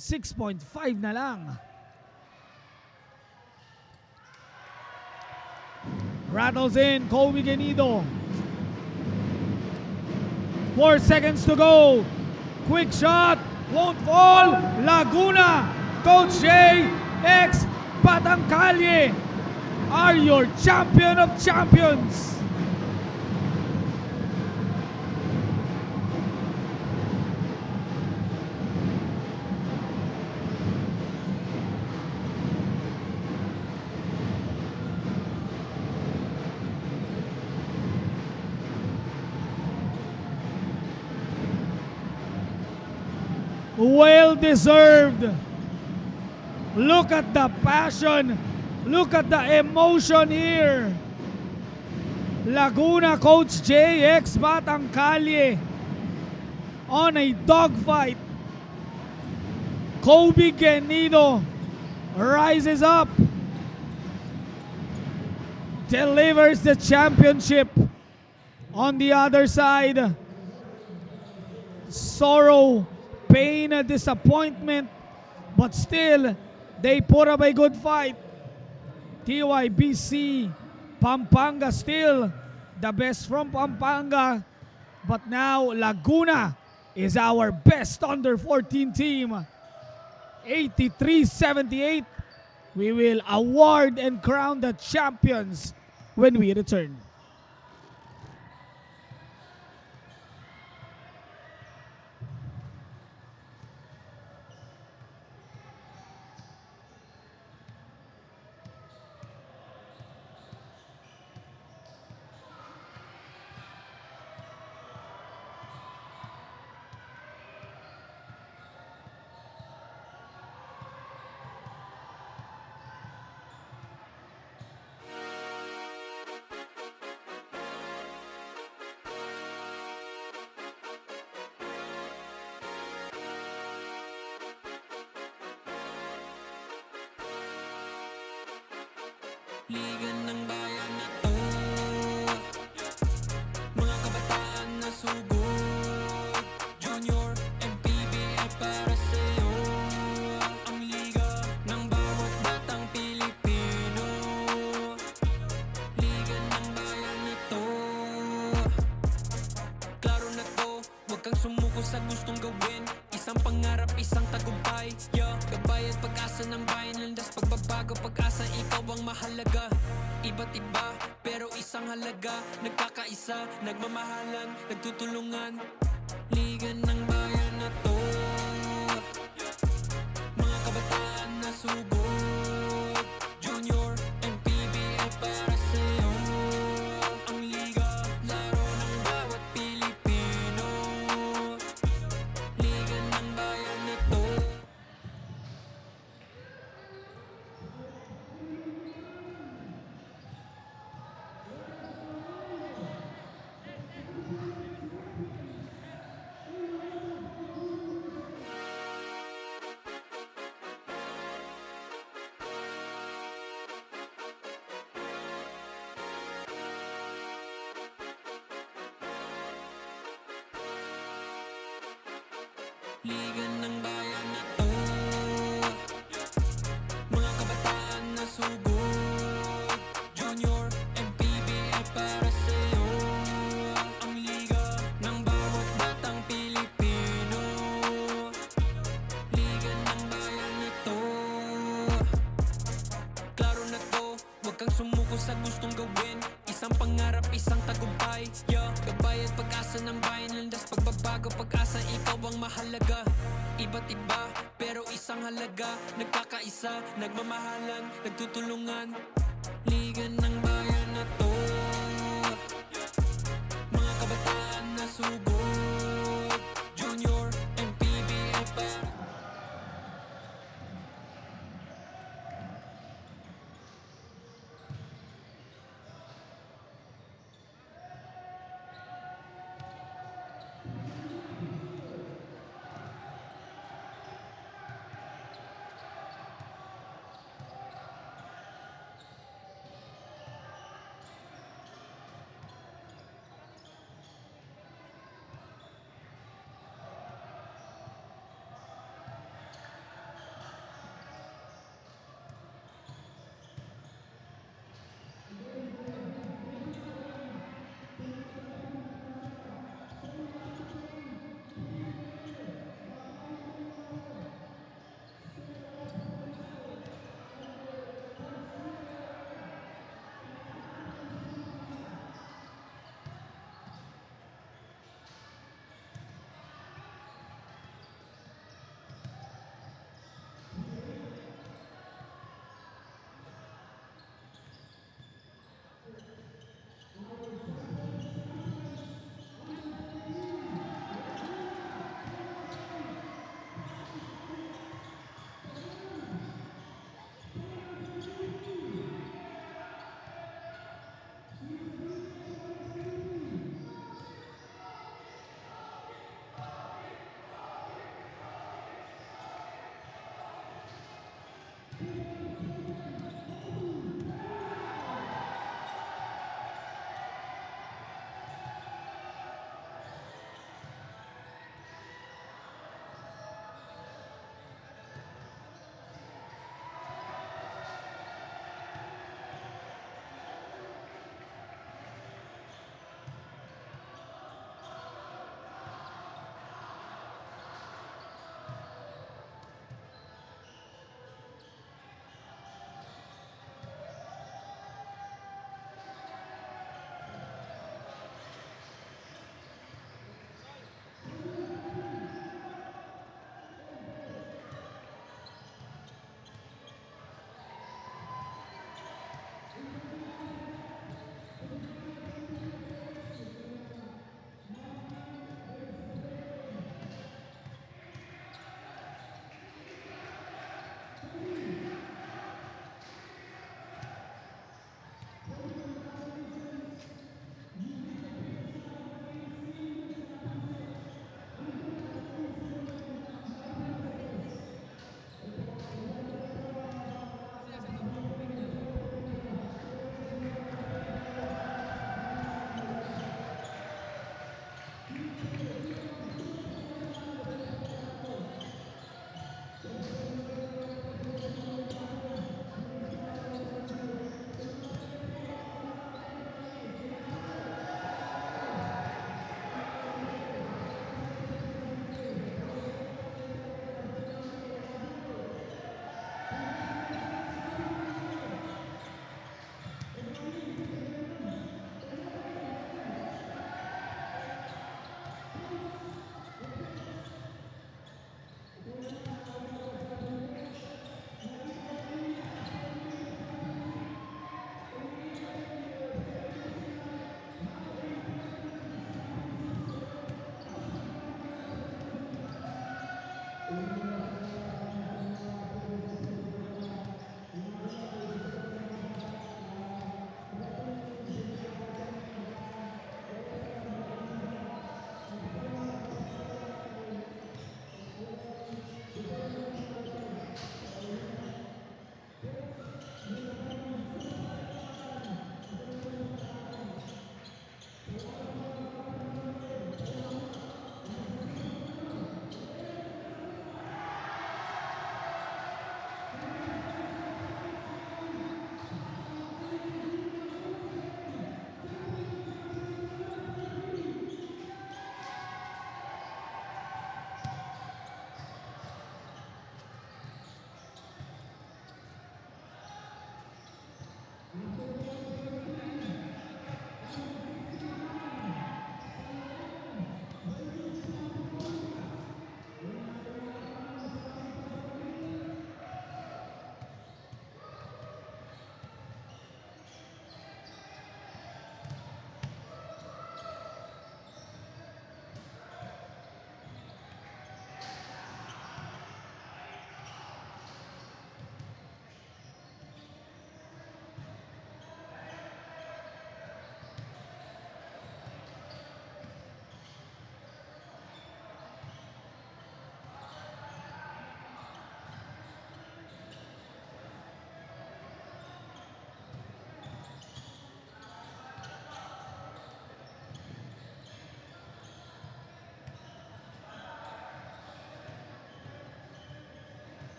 6.5 na lang. Rattles in, Kobe Genido. 4 seconds to go. Quick shot, won't fall. Laguna, Coach J, ex Batang Kalye, are your champion of champions. Well deserved. Look at the passion. Look at the emotion here. Laguna Coach J, ex Batang Kalye, on a dogfight. Kobe Genido rises up, delivers the championship. On the other side, sorrow, pain, disappointment, but still they put up a good fight. TYBC, Pampanga still the best from Pampanga, but now Laguna is our best under 14 team. 83-78. We will award and crown the champions when we return. Ligan ng bayan na to, mga gawin, isang pangarap, isang tagumpay, yeah. Kabayad pag-asa ng bayan, landas pagbabago, pag-asa, ikaw ang mahalaga. Iba't iba, pero isang halaga, nagkakaisa, nagmamahalan, nagtutulungan. Liga ng bayan na to, mga kabataan na subok, junior, PBL para sa'yo. Ang liga, laro ng bawat Pilipino. Liga ng bayan na to. Liga ng bayan na to, mga kabataan na subok, junior, PBL para sa'yo. Ang liga ng bawat batang Pilipino. Liga ng bayan na to. Klaro na to, huwag kang sumuko sa gustong gawin, isang pangarap, isang tagumpay, yeah. Kabayad pag-asa ng bayan, landas pagbabago, pag-asa, ikaw ang mahalaga. Iba't iba, pero isang halaga, nagkakaisa, nagmamahalan, nagtutulungan.